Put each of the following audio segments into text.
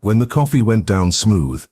When the coffee went down smooth,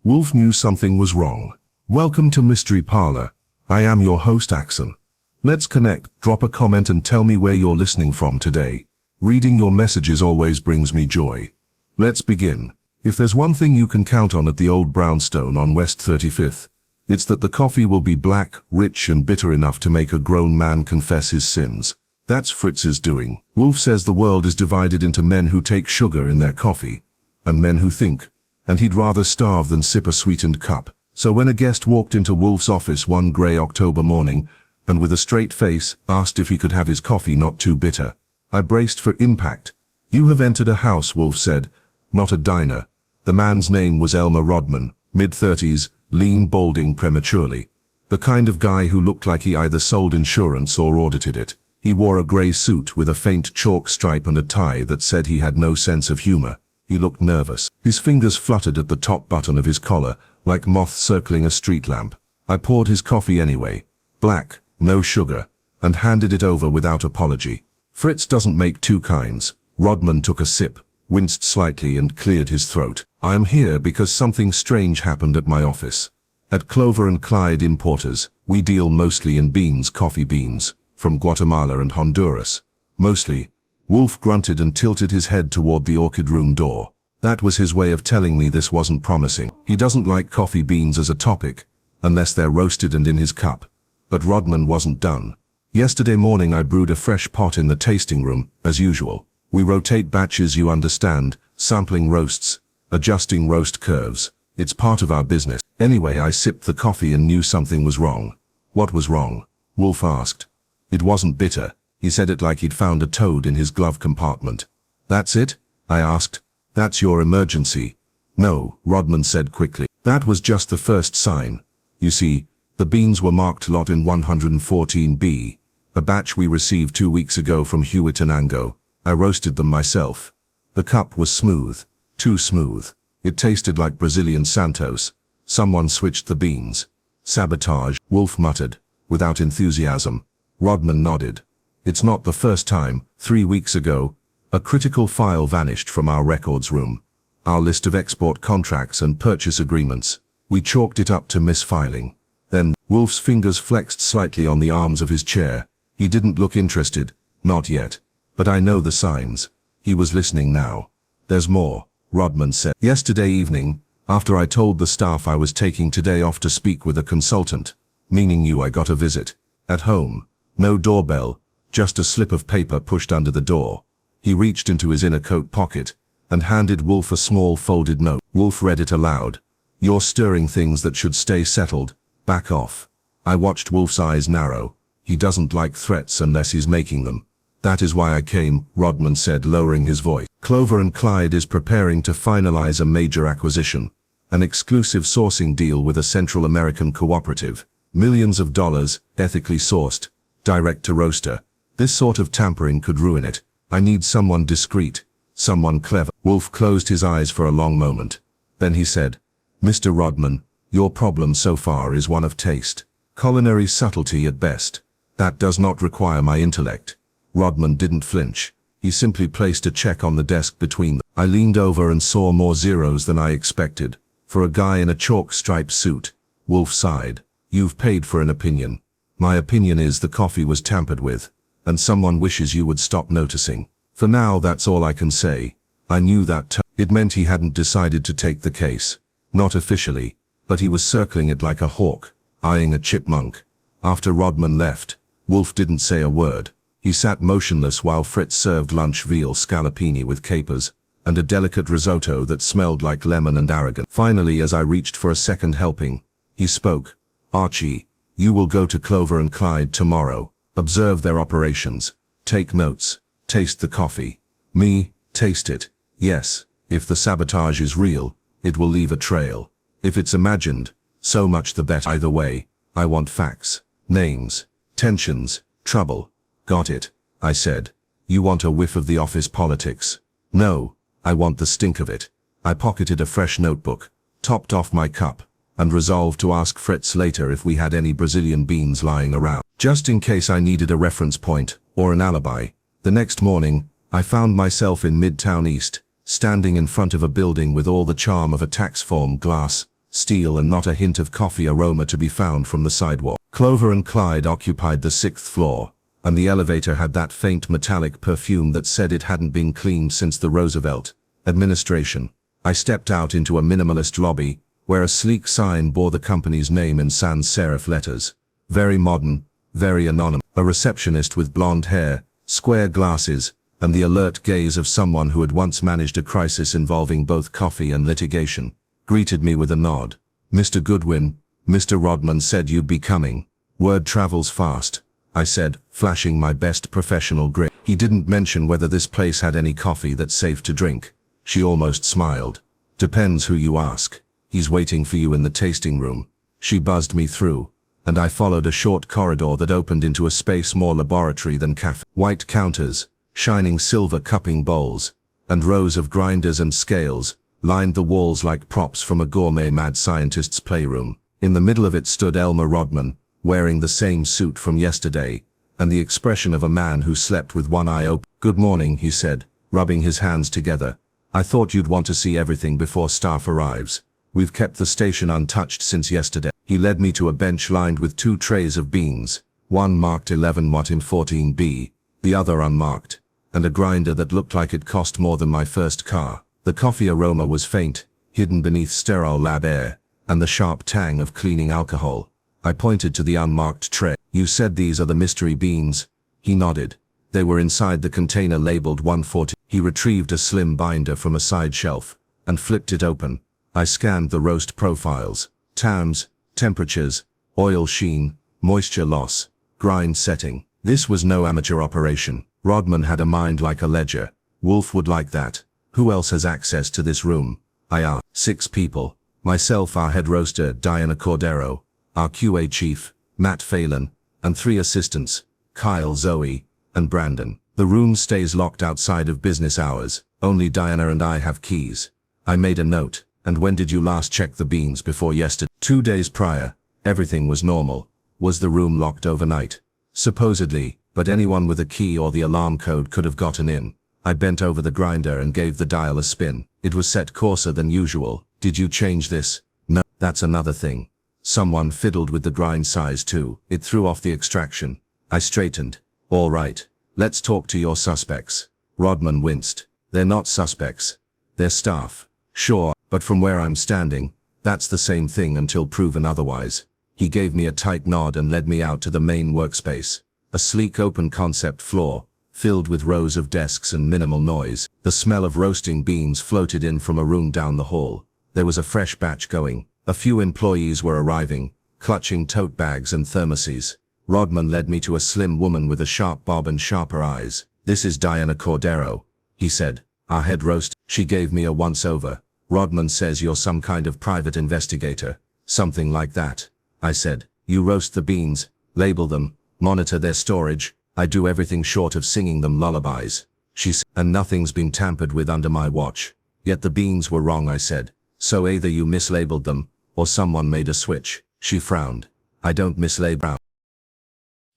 Wolfe knew something was wrong. Welcome to Mystery Parlor. I am your host Axen. Let's connect, drop a comment and tell me where you're listening from today. Reading your messages always brings me joy. Let's begin. If there's one thing you can count on at the old brownstone on West 35th, it's that the coffee will be black, rich and bitter enough to make a grown man confess his sins. That's Fritz's doing. Wolfe says the world is divided into men who take sugar in their coffee, and men who think, and he'd rather starve than sip a sweetened cup. So when a guest walked into Wolfe's office one grey October morning, and with a straight face, asked if he could have his coffee not too bitter, I braced for impact. "You have entered a house," Wolfe said, "not a diner." The man's name was Elmer Rodman, mid-30s, lean, balding prematurely. The kind of guy who looked like he either sold insurance or audited it. He wore a grey suit with a faint chalk stripe and a tie that said he had no sense of humor. He looked nervous. His fingers fluttered at the top button of his collar, like moths circling a street lamp. I poured his coffee anyway, black, no sugar, and handed it over without apology. "Fritz doesn't make two kinds." Rodman took a sip, winced slightly and cleared his throat. "I am here because something strange happened at my office. At Clover and Clyde Importers, we deal mostly in beans, coffee beans, from Guatemala and Honduras. Mostly." Wolfe grunted and tilted his head toward the orchid room door. That was his way of telling me this wasn't promising. He doesn't like coffee beans as a topic, unless they're roasted and in his cup. But Rodman wasn't done. "Yesterday morning I brewed a fresh pot in the tasting room, as usual. We rotate batches, you understand, sampling roasts, adjusting roast curves. It's part of our business. Anyway, I sipped the coffee and knew something was wrong." "What was wrong?" Wolfe asked. "It wasn't bitter." He said it like he'd found a toad in his glove compartment. "That's it?" I asked. "That's your emergency." "No," Rodman said quickly. "That was just the first sign. You see, the beans were marked lot in 114B, a batch we received 2 weeks ago from Hewitt and Ango. I roasted them myself. The cup was smooth. Too smooth. It tasted like Brazilian Santos. Someone switched the beans." "Sabotage," Wolfe muttered, without enthusiasm. Rodman nodded. "It's not the first time. 3 weeks ago, a critical file vanished from our records room. Our list of export contracts and purchase agreements. We chalked it up to misfiling." Then, Wolfe's fingers flexed slightly on the arms of his chair. He didn't look interested. "Not yet. But I know the signs." He was listening now. "There's more," Rodman said. "Yesterday evening, after I told the staff I was taking today off to speak with a consultant, meaning you, I got a visit. At home. No doorbell, just a slip of paper pushed under the door." He reached into his inner coat pocket and handed Wolfe a small folded note. Wolfe read it aloud. "You're stirring things that should stay settled. Back off." I watched Wolfe's eyes narrow. He doesn't like threats unless he's making them. "That is why I came," Rodman said, lowering his voice. "Clover and Clyde is preparing to finalize a major acquisition, an exclusive sourcing deal with a Central American cooperative. Millions of dollars, ethically sourced, direct to roaster. This sort of tampering could ruin it. I need someone discreet, someone clever." Wolfe closed his eyes for a long moment. Then he said, "Mr. Rodman, your problem so far is one of taste. Culinary subtlety at best. That does not require my intellect." Rodman didn't flinch. He simply placed a check on the desk between them. I leaned over and saw more zeros than I expected. "For a guy in a chalk-striped suit." Wolfe sighed. "You've paid for an opinion. My opinion is the coffee was tampered with, and someone wishes you would stop noticing. For now, that's all I can say." I knew that it meant he hadn't decided to take the case. Not officially, but he was circling it like a hawk, eyeing a chipmunk. After Rodman left, Wolfe didn't say a word. He sat motionless while Fritz served lunch, veal scallopini with capers, and a delicate risotto that smelled like lemon and arrogant. Finally, as I reached for a second helping, he spoke. "Archie, you will go to Clover and Clyde tomorrow. Observe their operations. Take notes. Taste the coffee. Me, taste it. Yes, if the sabotage is real, it will leave a trail. If it's imagined, so much the better. Either way, I want facts, names, tensions, trouble." "Got it," I said. "You want a whiff of the office politics?" "No, I want the stink of it." I pocketed a fresh notebook, topped off my cup, and resolved to ask Fritz later if we had any Brazilian beans lying around, just in case I needed a reference point or an alibi. The next morning, I found myself in Midtown East, standing in front of a building with all the charm of a tax form, glass, steel, and not a hint of coffee aroma to be found from the sidewalk. Clover and Clyde occupied the 6th floor, and the elevator had that faint metallic perfume that said it hadn't been cleaned since the Roosevelt administration. I stepped out into a minimalist lobby, where a sleek sign bore the company's name in sans serif letters. Very modern, very anonymous. A receptionist with blonde hair, square glasses, and the alert gaze of someone who had once managed a crisis involving both coffee and litigation, greeted me with a nod. "Mr. Goodwin, Mr. Rodman said you'd be coming. Word travels fast," I said, flashing my best professional grin. "He didn't mention whether this place had any coffee that's safe to drink." She almost smiled. "Depends who you ask. He's waiting for you in the tasting room." She buzzed me through, and I followed a short corridor that opened into a space more laboratory than cafe. White counters, shining silver cupping bowls, and rows of grinders and scales lined the walls like props from a gourmet mad scientist's playroom. In the middle of it stood Elmer Rodman, wearing the same suit from yesterday, and the expression of a man who slept with one eye open. "Good morning," he said, rubbing his hands together. "I thought you'd want to see everything before staff arrives. We've kept the station untouched since yesterday." He led me to a bench lined with 2 trays of beans, one marked 11 watt in 14B, the other unmarked, and a grinder that looked like it cost more than my first car. The coffee aroma was faint, hidden beneath sterile lab air, and the sharp tang of cleaning alcohol. I pointed to the unmarked tray. "You said these are the mystery beans?" He nodded. They were inside the container labeled 140. He retrieved a slim binder from a side shelf and flipped it open. I scanned the roast profiles, times, temperatures, oil sheen, moisture loss, grind setting. This was no amateur operation. Rodman had a mind like a ledger. Wolfe would like that. "Who else has access to this room?" I asked. 6 people. Myself, our head roaster, Diana Cordero, our QA chief, Matt Phelan, and 3 assistants, Kyle, Zoe, and Brandon. The room stays locked outside of business hours. Only Diana and I have keys. I made a note. "And when did you last check the beans?" "Before yesterday." 2 days prior. Everything was normal. "Was the room locked overnight?" "Supposedly, but anyone with a key or the alarm code could have gotten in." I bent over the grinder and gave the dial a spin. It was set coarser than usual. "Did you change this?" "No." "That's another thing. Someone fiddled with the grind size too. It threw off the extraction." I straightened. "All right. Let's talk to your suspects." Rodman winced. "They're not suspects. They're staff." "Sure, but from where I'm standing, that's the same thing until proven otherwise." He gave me a tight nod and led me out to the main workspace. A sleek open concept floor, filled with rows of desks and minimal noise. The smell of roasting beans floated in from a room down the hall. There was a fresh batch going. A few employees were arriving, clutching tote bags and thermoses. Rodman led me to a slim woman with a sharp bob and sharper eyes. "This is Diana Cordero," he said, "our head roast." She gave me a once-over. "Rodman says you're some kind of private investigator." "Something like that," I said. "You roast the beans, label them, monitor their storage. I do everything short of singing them lullabies." She said, "And nothing's been tampered with under my watch." "Yet the beans were wrong," I said. "So either you mislabeled them, or someone made a switch." She frowned. "I don't mislabel."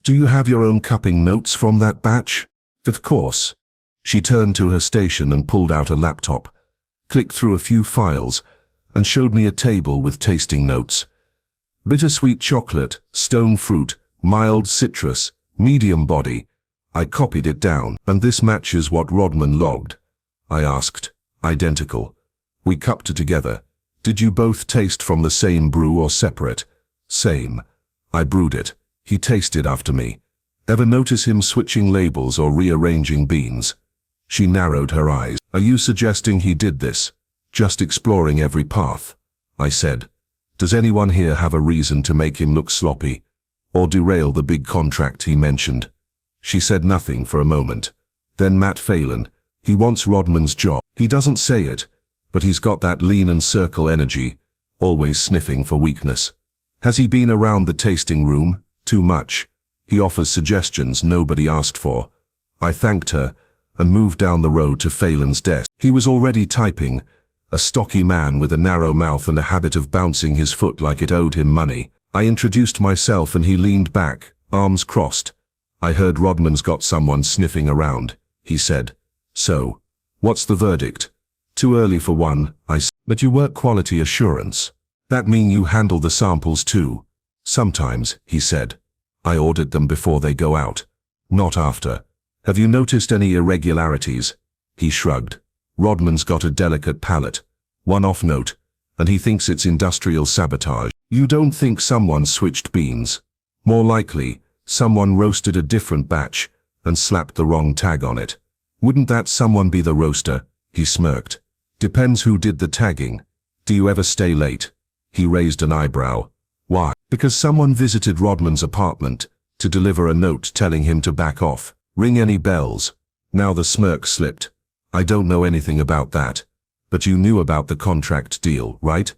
"Do you have your own cupping notes from that batch?" "Of course." She turned to her station and pulled out a laptop, clicked through a few files, and showed me a table with tasting notes. "Bittersweet chocolate, stone fruit, mild citrus, medium body." I copied it down. "And this matches what Rodman logged?" I asked. "Identical." We cupped it together. "Did you both taste from the same brew or separate?" "Same. I brewed it. He tasted after me. Ever notice him switching labels or rearranging beans?" She narrowed her eyes. "Are you suggesting he did this? Just exploring every path?" I said. "Does anyone here have a reason to make him look sloppy? Or derail the big contract he mentioned?" She said nothing for a moment. Then Matt Phelan. "He wants Rodman's job. He doesn't say it, but he's got that lean and circle energy, always sniffing for weakness. Has he been around the tasting room? Too much. He offers suggestions nobody asked for." I thanked her and moved down the road to Phelan's desk. He was already typing, a stocky man with a narrow mouth and a habit of bouncing his foot like it owed him money. I introduced myself and he leaned back, arms crossed. "I heard Rodman's got someone sniffing around," he said. "So, what's the verdict?" Too early for one, I said. But you work quality assurance. That mean you handle the samples too? Sometimes, he said. I audit them before they go out. Not after. Have you noticed any irregularities? He shrugged. Rodman's got a delicate palate. One off note. And he thinks it's industrial sabotage. You don't think someone switched beans? More likely, someone roasted a different batch and slapped the wrong tag on it. Wouldn't that someone be the roaster? He smirked. Depends who did the tagging. Do you ever stay late? He raised an eyebrow. Why? Because someone visited Rodman's apartment to deliver a note telling him to back off. Ring any bells? Now the smirk slipped. I don't know anything about that. But you knew about the contract deal, right?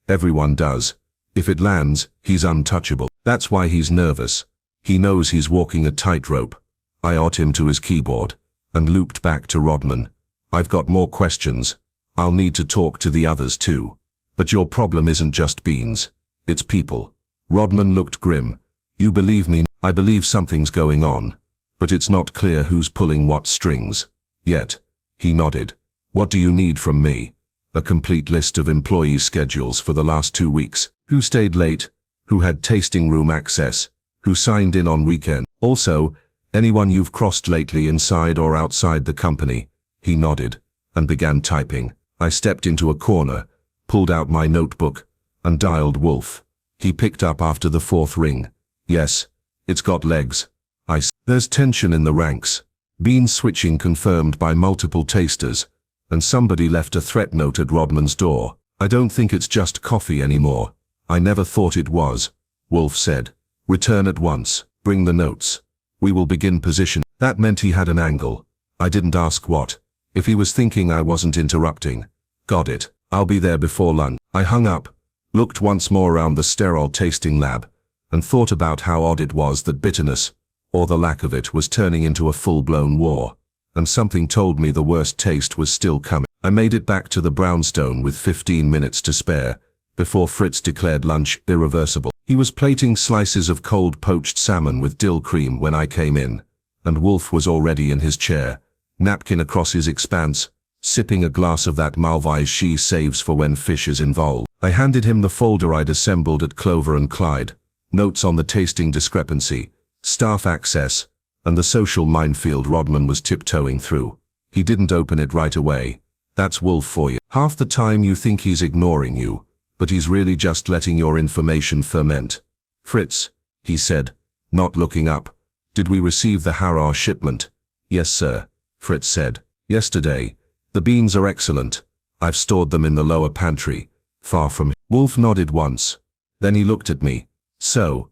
Everyone does. If it lands, he's untouchable. That's why he's nervous. He knows he's walking a tightrope. I ought him to his keyboard and looped back to Rodman. I've got more questions. I'll need to talk to the others too. But your problem isn't just beans. It's people. Rodman looked grim. You believe me? I believe something's going on. But it's not clear who's pulling what strings. Yet. He nodded. What do you need from me? A complete list of employee schedules for the last 2 weeks. Who stayed late? Who had tasting room access? Who signed in on weekend? Also, anyone you've crossed lately inside or outside the company? He nodded and began typing. I stepped into a corner, pulled out my notebook, and dialed Wolfe. He picked up after the 4th ring. Yes, it's got legs. There's tension in the ranks. Bean switching confirmed by multiple tasters, and somebody left a threat note at Rodman's door. I don't think it's just coffee anymore. I never thought it was, Wolfe said. Return at once. Bring the notes. We will begin position. That meant he had an angle. I didn't ask what. If he was thinking I wasn't interrupting. Got it. I'll be there before lunch. I hung up, looked once more around the sterile tasting lab, and thought about how odd it was that bitterness, or the lack of it, was turning into a full-blown war. And something told me the worst taste was still coming. I made it back to the brownstone with 15 minutes to spare, before Fritz declared lunch irreversible. He was plating slices of cold poached salmon with dill cream when I came in, and Wolfe was already in his chair, napkin across his expanse, sipping a glass of that Malvise she saves for when fish is involved. I handed him the folder I'd assembled at Clover and Clyde, notes on the tasting discrepancy, staff access, and the social minefield Rodman was tiptoeing through. He didn't open it right away. That's Wolfe for you. Half the time you think he's ignoring you, but he's really just letting your information ferment. Fritz, he said, not looking up. Did we receive the Harrar shipment? Yes, sir, Fritz said. Yesterday. The beans are excellent. I've stored them in the lower pantry, far from. Wolfe nodded once. Then he looked at me. So,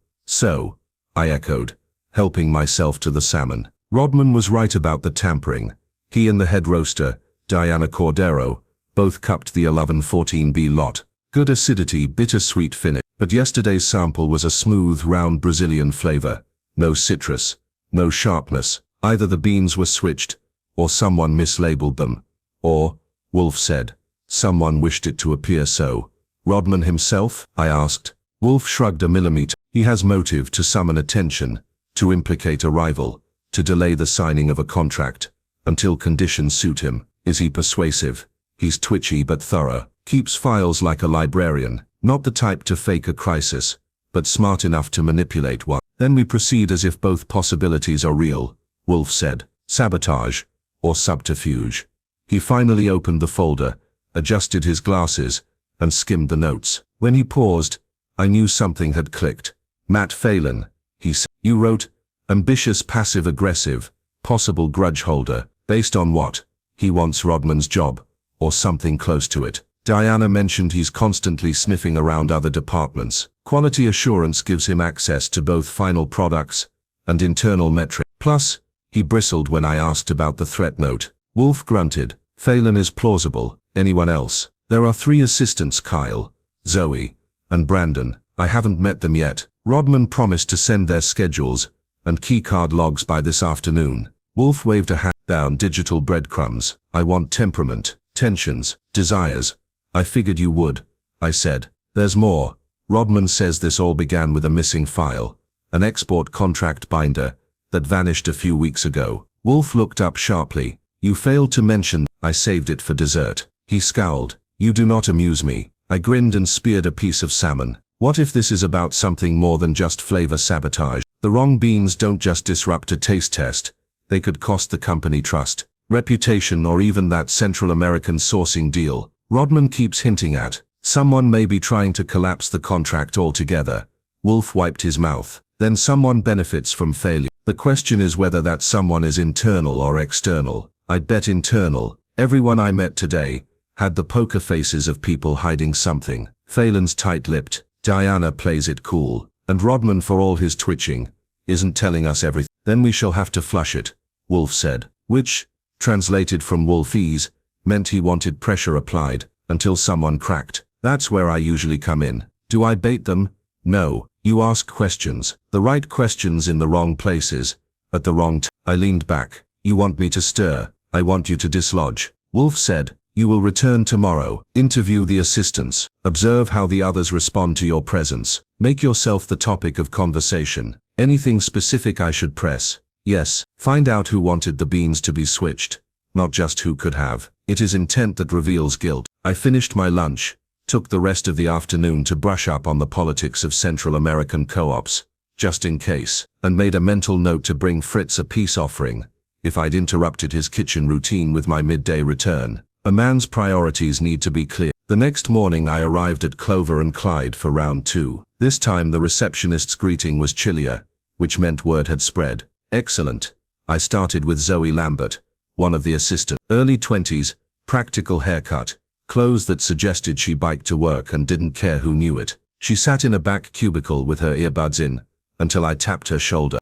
I echoed, helping myself to the salmon. Rodman was right about the tampering. He and the head roaster, Diana Cordero, both cupped the 1114B lot. Good acidity, bittersweet finish. But yesterday's sample was a smooth, round Brazilian flavor. No citrus, no sharpness. Either the beans were switched, or someone mislabeled them. Or, Wolfe said, someone wished it to appear so. Rodman himself? I asked. Wolfe shrugged a millimeter. He has motive to summon attention, to implicate a rival, to delay the signing of a contract, until conditions suit him. Is he persuasive? He's twitchy but thorough. Keeps files like a librarian, not the type to fake a crisis, but smart enough to manipulate one. Then we proceed as if both possibilities are real, Wolfe said. Sabotage, or subterfuge. He finally opened the folder, adjusted his glasses, and skimmed the notes. When he paused, I knew something had clicked. Matt Phelan, he said. You wrote, ambitious passive-aggressive, possible grudge holder. Based on what? He wants Rodman's job, or something close to it. Diana mentioned he's constantly sniffing around other departments. Quality assurance gives him access to both final products and internal metrics. Plus, he bristled when I asked about the threat note. Wolfe grunted. Phelan is plausible. Anyone else? There are 3 assistants, Kyle, Zoe, and Brandon. I haven't met them yet. Rodman promised to send their schedules and keycard logs by this afternoon. Wolfe waved a hand down digital breadcrumbs. I want temperament, tensions, desires. I figured you would, I said. There's more. Rodman says this all began with a missing file, an export contract binder that vanished a few weeks ago. Wolfe looked up sharply. You failed to mention. I saved it for dessert. He scowled. You do not amuse me. I grinned and speared a piece of salmon. What if this is about something more than just flavor sabotage? The wrong beans don't just disrupt a taste test. They could cost the company trust, reputation, or even that Central American sourcing deal Rodman keeps hinting at. Someone may be trying to collapse the contract altogether. Wolfe wiped his mouth. Then someone benefits from failure. The question is whether that someone is internal or external. I'd bet internal. Everyone I met today had the poker faces of people hiding something. Phelan's tight-lipped. Diana plays it cool. And Rodman, for all his twitching, isn't telling us everything. Then we shall have to flush it, Wolfe said. Which, translated from Wolfese, meant he wanted pressure applied until someone cracked. That's where I usually come in. Do I bait them? No. You ask questions. The right questions in the wrong places. At the wrong time. I leaned back. You want me to stir? I want you to dislodge. Wolfe said. You will return tomorrow. Interview the assistants. Observe how the others respond to your presence. Make yourself the topic of conversation. Anything specific I should press? Yes. Find out who wanted the beans to be switched, not just who could have. It is intent that reveals guilt. I finished my lunch, took the rest of the afternoon to brush up on the politics of Central American co-ops, just in case, and made a mental note to bring Fritz a peace offering, if I'd interrupted his kitchen routine with my midday return. A man's priorities need to be clear. The next morning I arrived at Clover and Clyde for round 2. This time the receptionist's greeting was chillier, which meant word had spread. Excellent. I started with Zoe Lambert, one of the assistants. Early 20s, practical haircut, clothes that suggested she biked to work and didn't care who knew it. She sat in a back cubicle with her earbuds in, until I tapped her shoulder.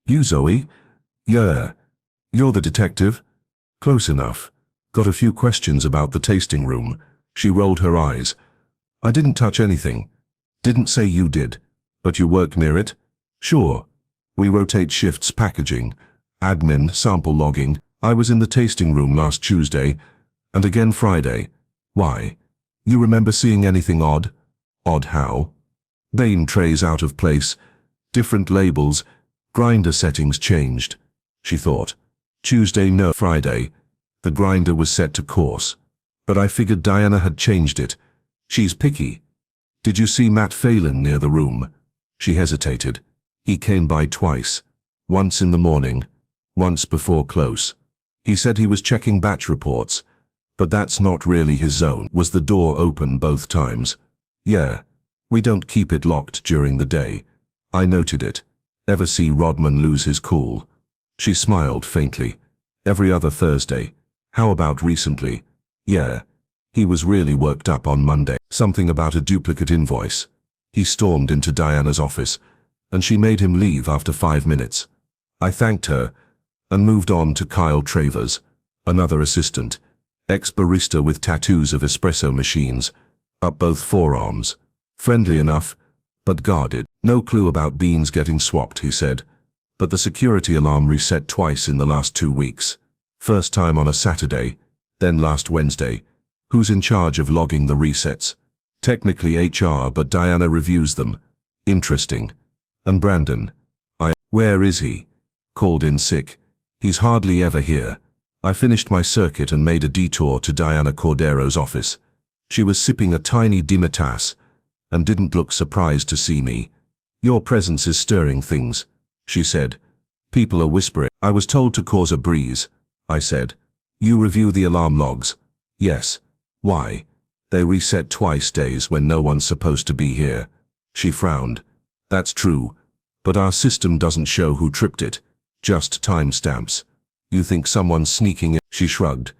You, Zoe? Yeah. You're the detective? Close enough. Got a few questions about the tasting room. She rolled her eyes. I didn't touch anything. Didn't say you did. But you work near it? Sure. We rotate shifts: packaging, admin, sample logging. I was in the tasting room last Tuesday, and again Friday. Why? You remember seeing anything odd? Odd how? Bane trays out of place, different labels, grinder settings changed. She thought. Tuesday, no. Friday. The grinder was set to coarse. But I figured Diana had changed it. She's picky. Did you see Matt Phelan near the room? She hesitated. He came by twice. Once in the morning, once before close. He said he was checking batch reports, but that's not really his zone. Was the door open both times? Yeah. We don't keep it locked during the day. I noted it. Ever see Rodman lose his cool? She smiled faintly. Every other Thursday. How about recently? Yeah. He was really worked up on Monday. Something about a duplicate invoice. He stormed into Diana's office, and she made him leave after 5 minutes. I thanked her, and moved on to Kyle Travers, another assistant, ex-barista with tattoos of espresso machines, up both forearms. Friendly enough, but guarded. No clue about beans getting swapped, he said, but the security alarm reset twice in the last 2 weeks. First time on a Saturday, then last Wednesday. Who's in charge of logging the resets? Technically HR, but Diana reviews them. Interesting. And Brandon? Where is he? Called in sick. He's hardly ever here. I finished my circuit and made a detour to Diana Cordero's office. She was sipping a tiny Dimitas, and didn't look surprised to see me. Your presence is stirring things, she said. People are whispering. I was told to cause a breeze, I said. You review the alarm logs? Yes. Why? They reset twice days when no one's supposed to be here. She frowned. That's true, but our system doesn't show who tripped it, just timestamps. You think someone's sneaking in? She shrugged.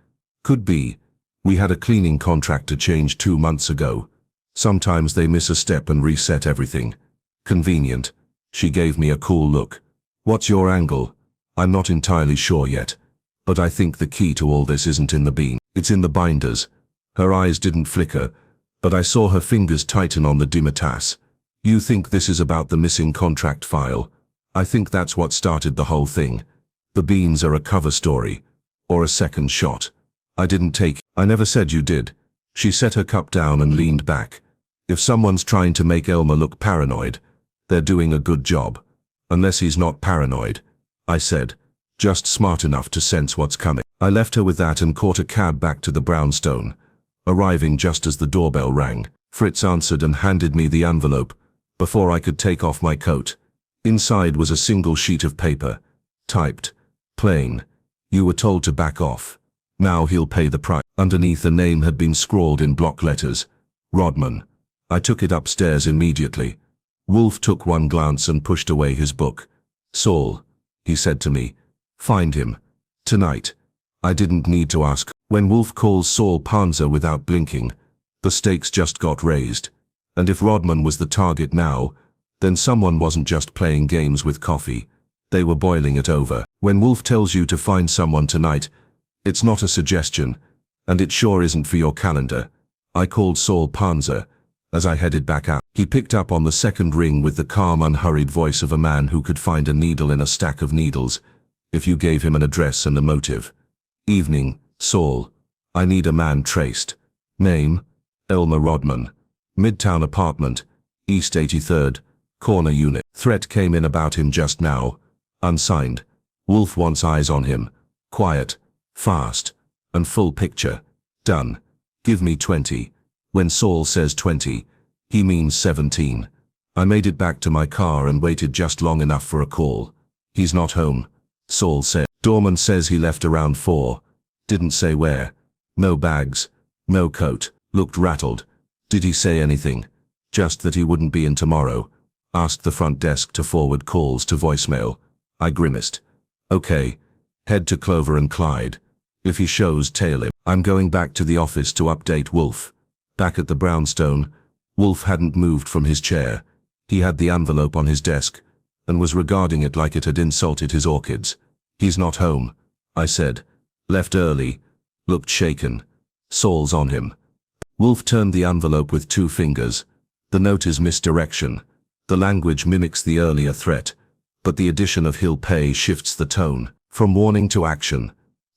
Could be. We had a cleaning contractor change 2 months ago. Sometimes they miss a step and reset everything. Convenient. She gave me a cool look. What's your angle? I'm not entirely sure yet, but I think the key to all this isn't in the bean. It's in the binders. Her eyes didn't flicker, but I saw her fingers tighten on the Dimitas. You think this is about the missing contract file? I think that's what started the whole thing. The beans are a cover story, or a second shot. I never said you did. She set her cup down and leaned back. If someone's trying to make Elmer look paranoid, they're doing a good job. Unless he's not paranoid, I said. just smart enough to sense what's coming. I left her with that and caught a cab back to the brownstone, arriving just as the doorbell rang. Fritz answered and handed me the envelope before I could take off my coat. Inside was a single sheet of paper, typed, plain, "You were told to back off. Now he'll pay the price." Underneath a name had been scrawled in block letters, Rodman. I took it upstairs immediately. Wolfe took one glance and pushed away his book. "Saul," he said to me, "find him. Tonight." I didn't need to ask. When Wolfe calls Saul Panzer without blinking, the stakes just got raised. And if Rodman was the target now, then someone wasn't just playing games with coffee. They were boiling it over. When Wolfe tells you to find someone tonight, it's not a suggestion, and it sure isn't for your calendar. I called Saul Panzer as I headed back out. He picked up on the second ring with the calm, unhurried voice of a man who could find a needle in a stack of needles if you gave him an address and a motive. "Evening, Saul. I need a man traced. Name, Elmer Rodman. Midtown apartment, East 83rd, corner unit. Threat came in about him just now. Unsigned. Wolfe wants eyes on him. Quiet, fast, and full picture. Done. Give me 20. When Saul says 20, he means 17. I made it back to my car and waited just long enough for a call. "He's not home," Saul said. "Doorman says he left around 4. Didn't say where. No bags, no coat. Looked rattled." "Did he say anything?" "Just that he wouldn't be in tomorrow. Asked the front desk to forward calls to voicemail." I grimaced. "Okay. Head to Clover and Clyde. If he shows, tail him." I'm going back to the office to update Wolfe. Back at the brownstone, Wolfe hadn't moved from his chair. He had the envelope on his desk and was regarding it like it had insulted his orchids. "He's not home," I said. "Left early. Looked shaken. Saul's on him." Wolfe turned the envelope with 2 fingers. The note is misdirection. The language mimics the earlier threat, but the addition of "he'll pay" shifts the tone from warning to action.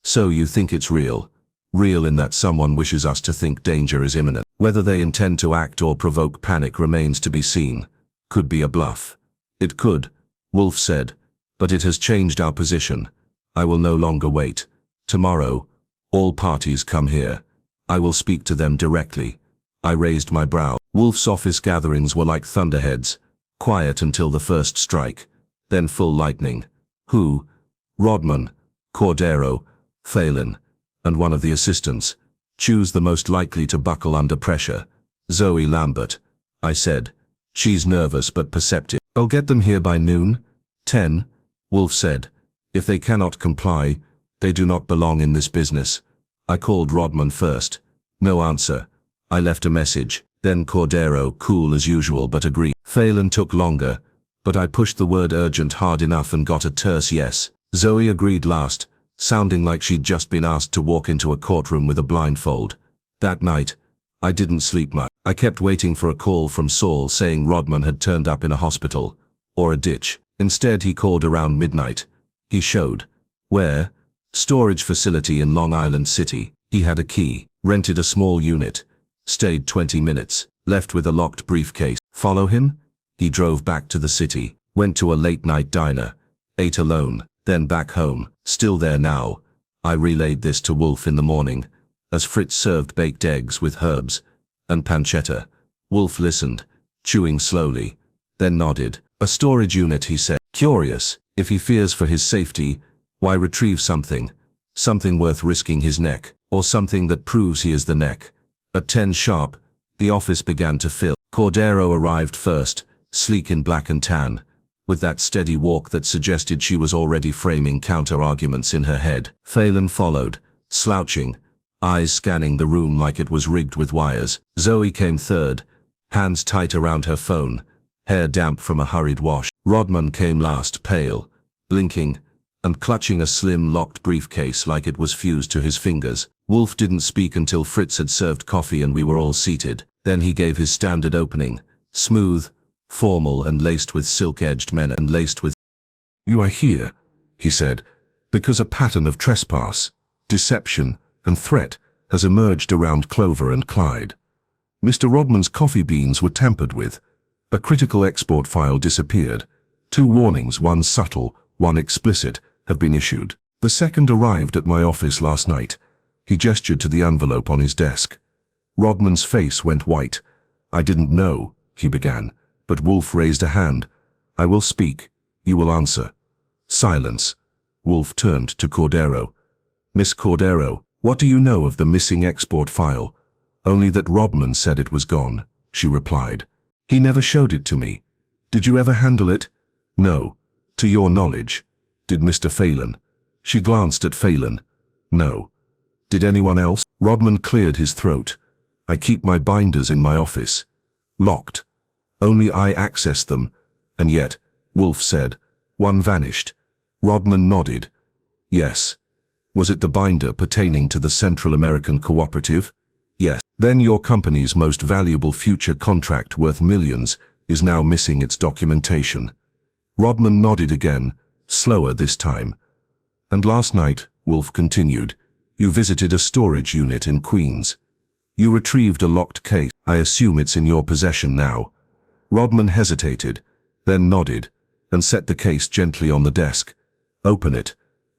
"So you think it's real?" "Real in that someone wishes us to think danger is imminent. Whether they intend to act or provoke panic remains to be seen. Could be a bluff." "It could," Wolfe said, "but it has changed our position. I will no longer wait. Tomorrow, all parties come here. I will speak to them directly." I raised my brow. Wolfe's office gatherings were like thunderheads, quiet until the first strike, then full lightning. "Who?" "Rodman, Cordero, Phelan, and one of the assistants. Choose the most likely to buckle under pressure." "Zoe Lambert," I said. "She's nervous but perceptive." "I'll get them here by noon." 10, Wolfe said. "If they cannot comply, they do not belong in this business." I called Rodman first. No answer. I left a message. Then Cordero, cool as usual but agreed. Phelan took longer, but I pushed the word urgent hard enough and got a terse yes. Zoe agreed last, sounding like she'd just been asked to walk into a courtroom with a blindfold. That night, I didn't sleep much. I kept waiting for a call from Saul saying Rodman had turned up in a hospital, or a ditch. Instead he called around midnight. He showed. Where? Storage facility in Long Island City. He had a key, rented a small unit, stayed 20 minutes, left with a locked briefcase. Follow him? He drove back to the city, went to a late-night diner, ate alone, then back home, still there now. I relayed this to Wolfe in the morning, as Fritz served baked eggs with herbs and pancetta. Wolfe listened, chewing slowly, then nodded. A storage unit, he said. Curious, if he fears for his safety, why retrieve something worth risking his neck, or something that proves he is the neck? At 10 sharp, the office began to fill. Cordero arrived first, sleek in black and tan, with that steady walk that suggested she was already framing counter-arguments in her head. Phelan followed, slouching, eyes scanning the room like it was rigged with wires. Zoe came third, hands tight around her phone, hair damp from a hurried wash. Rodman came last, pale, blinking, and clutching a slim locked briefcase like it was fused to his fingers. Wolfe didn't speak until Fritz had served coffee and we were all seated. Then he gave his standard opening, smooth, formal and laced with silk-edged men and laced with. You are here, he said, because a pattern of trespass, deception, and threat has emerged around Clover and Clyde. Mr. Rodman's coffee beans were tampered with. A critical export file disappeared. 2 warnings, one subtle, one explicit, have been issued. The second arrived at my office last night. He gestured to the envelope on his desk. Rodman's face went white. I didn't know, he began, but Wolfe raised a hand. I will speak. You will answer. Silence. Wolfe turned to Cordero. Miss Cordero, what do you know of the missing export file? Only that Rodman said it was gone, she replied. He never showed it to me. Did you ever handle it? No. To your knowledge. Did Mr. Phelan? She glanced at Phelan. No. Did anyone else? Rodman cleared his throat. I keep my binders in my office. Locked. Only I access them. And yet, Wolfe said, one vanished. Rodman nodded. Yes. Was it the binder pertaining to the Central American Cooperative? Yes. Then your company's most valuable future contract worth millions is now missing its documentation. Rodman nodded again, slower this time. And last night, Wolfe continued, you visited a storage unit in Queens. You retrieved a locked case. I assume it's in your possession now. Rodman hesitated, then nodded, and set the case gently on the desk. Open it.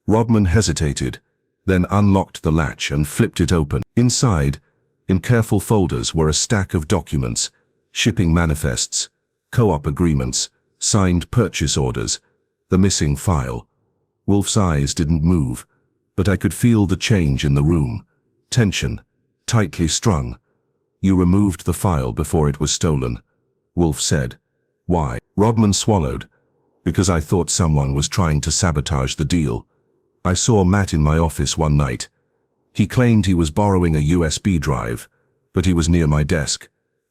Rodman hesitated, then unlocked the latch and flipped it open. Inside, in careful folders, were a stack of documents, shipping manifests, co-op agreements, signed purchase orders, the missing file. Wolfe's eyes didn't move, but I could feel the change in the room. Tension, tightly strung. You removed the file before it was stolen, Wolfe said. Why? Rodman swallowed. Because I thought someone was trying to sabotage the deal. I saw Matt in my office one night. He claimed he was borrowing a USB drive, but he was near my desk.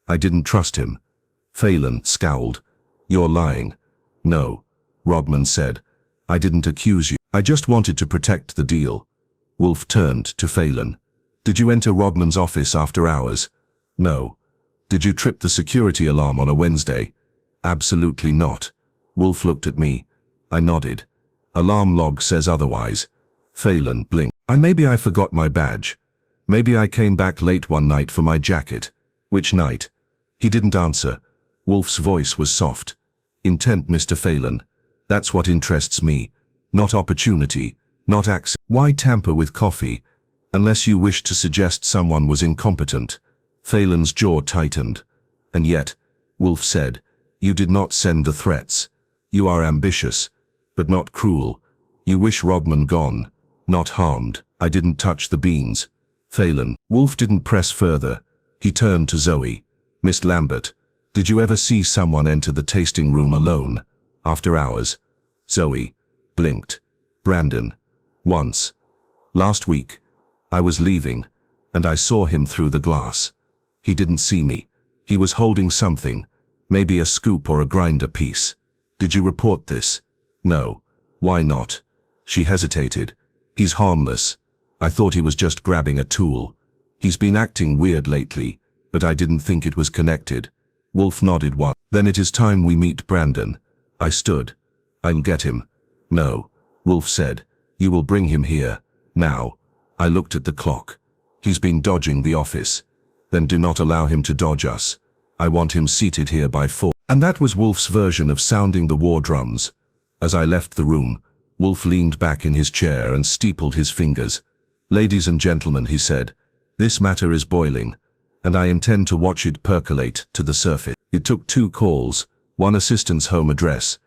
I didn't trust him. Phelan scowled. You're lying. No, Rodman said. I didn't accuse you. I just wanted to protect the deal. Wolfe turned to Phelan. Did you enter Rodman's office after hours? No. Did you trip the security alarm on a Wednesday? Absolutely not. Wolfe looked at me. I nodded. Alarm log says otherwise. Phelan blinked. Maybe I forgot my badge. Maybe I came back late one night for my jacket. Which night? He didn't answer. Wolfe's voice was soft. Intent, Mr. Phelan. That's what interests me. Not opportunity, not access. Why tamper with coffee? Unless you wish to suggest someone was incompetent. Phelan's jaw tightened. And yet, Wolfe said, you did not send the threats. You are ambitious, but not cruel. You wish Rodman gone, not harmed. I didn't touch the beans. Phelan. Wolfe didn't press further. He turned to Zoe. Miss Lambert, did you ever see someone enter the tasting room alone, after hours? Zoe blinked. Brandon. Once. Last week. I was leaving, and I saw him through the glass. He didn't see me. He was holding something, maybe a scoop or a grinder piece. Did you report this? No. Why not? She hesitated. He's harmless. I thought he was just grabbing a tool. He's been acting weird lately, but I didn't think it was connected. Wolfe nodded once. Then it is time we meet Brandon. I stood. I'll get him. No. Wolfe said. You will bring him here. Now. I looked at the clock. He's been dodging the office. Then do not allow him to dodge us. I want him seated here by 4. And that was Wolfe's version of sounding the war drums. As I left the room, Wolfe leaned back in his chair and steepled his fingers. Ladies and gentlemen, he said, this matter is boiling, and I intend to watch it percolate to the surface. It took 2 calls, one assistant's home address,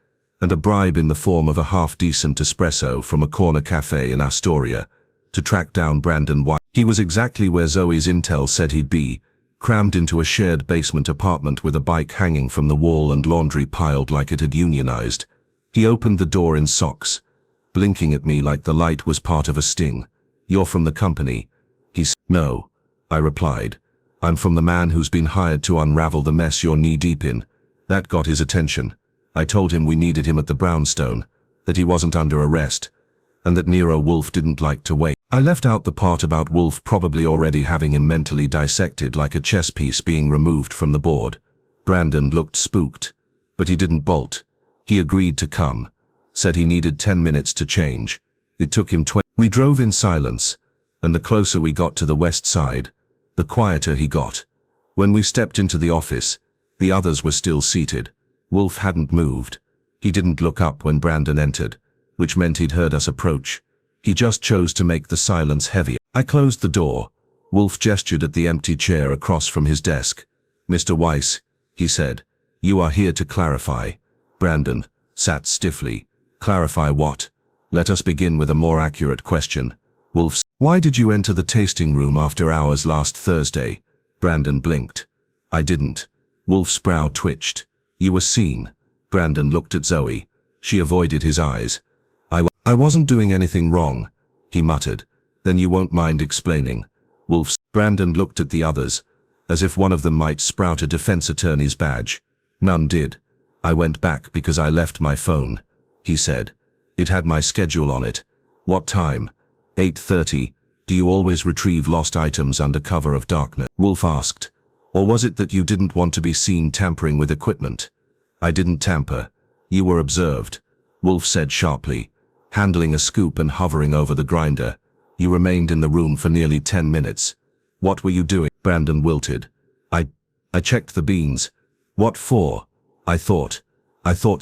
and a bribe in the form of a half-decent espresso from a corner cafe in Astoria, to track down Brandon White. He was exactly where Zoe's intel said he'd be, crammed into a shared basement apartment with a bike hanging from the wall and laundry piled like it had unionized. He opened the door in socks, blinking at me like the light was part of a sting. You're from the company. No, I replied. I'm from the man who's been hired to unravel the mess you're knee-deep in. That got his attention. I told him we needed him at the brownstone, that he wasn't under arrest, and that Nero Wolfe didn't like to wait. I left out the part about Wolfe probably already having him mentally dissected like a chess piece being removed from the board. Brandon looked spooked, but he didn't bolt. He agreed to come, said he needed 10 minutes to change. It took him 20. We drove in silence, and the closer we got to the west side, the quieter he got. When we stepped into the office, the others were still seated. Wolfe hadn't moved. He didn't look up when Brandon entered. which meant he'd heard us approach. He just chose to make the silence heavier. I closed the door. Wolfe gestured at the empty chair across from his desk. "Mr. Weiss," he said, "you are here to clarify." Brandon sat stiffly. "Clarify what? Let us begin with a more accurate question." Wolfe, "Why did you enter the tasting room after hours last Thursday?" Brandon blinked. "I didn't." Wolfe's brow twitched. "You were seen." Brandon looked at Zoe. She avoided his eyes. I wasn't doing anything wrong," he muttered. "Then you won't mind explaining." Brandon looked at the others, as if one of them might sprout a defense attorney's badge. None did. "I went back because I left my phone," he said. "It had my schedule on it." "What time?" 8:30. "Do you always retrieve lost items under cover of darkness?" Wolfe asked. "Or was it that you didn't want to be seen tampering with equipment?" "I didn't tamper. You were observed," Wolfe said sharply, handling a scoop and hovering over the grinder. "You remained in the room for nearly 10 minutes. What were you doing?" Brandon wilted. I checked the beans." "What for?" I thought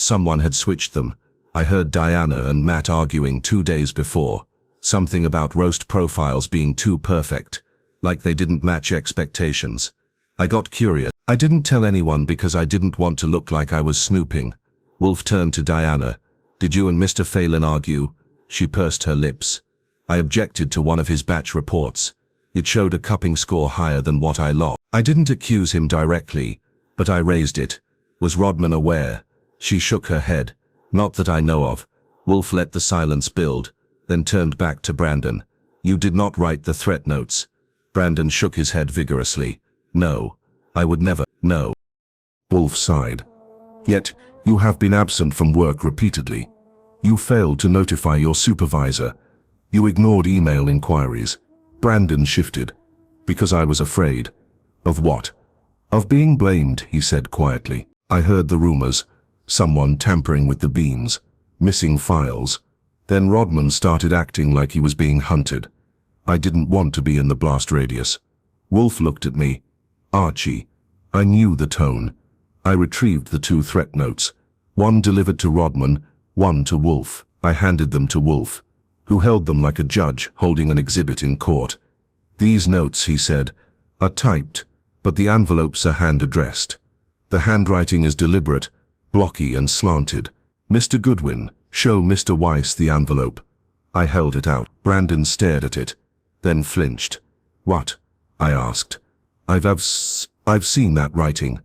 someone had switched them. I heard Diana and Matt arguing 2 days before. Something about roast profiles being too perfect, like they didn't match expectations. I got curious. I didn't tell anyone because I didn't want to look like I was snooping." Wolfe turned to Diana. "Did you and Mr. Phelan argue?" She pursed her lips. "I objected to one of his batch reports. It showed a cupping score higher than what I logged. I didn't accuse him directly, but I raised it. Was Rodman aware?" She shook her head. "Not that I know of." Wolfe let the silence build, then turned back to Brandon. "You did not write the threat notes." Brandon shook his head vigorously. "No. I would never." "No." Wolfe sighed. "Yet, you have been absent from work repeatedly. You failed to notify your supervisor. You ignored email inquiries." Brandon shifted. "Because I was afraid." "Of what?" "Of being blamed," he said quietly. "I heard the rumors. Someone tampering with the beans. Missing files. Then Rodman started acting like he was being hunted. I didn't want to be in the blast radius." Wolfe looked at me. "Archie." I knew the tone. I retrieved the 2 threat notes. One delivered to Rodman, one to Wolfe. I handed them to Wolfe, who held them like a judge holding an exhibit in court. "These notes," he said, "are typed, but the envelopes are hand-addressed. The handwriting is deliberate, blocky and slanted. Mr. Goodwin, show Mr. Weiss the envelope." I held it out. Brandon stared at it, then flinched. "What?" I asked. I've seen that writing."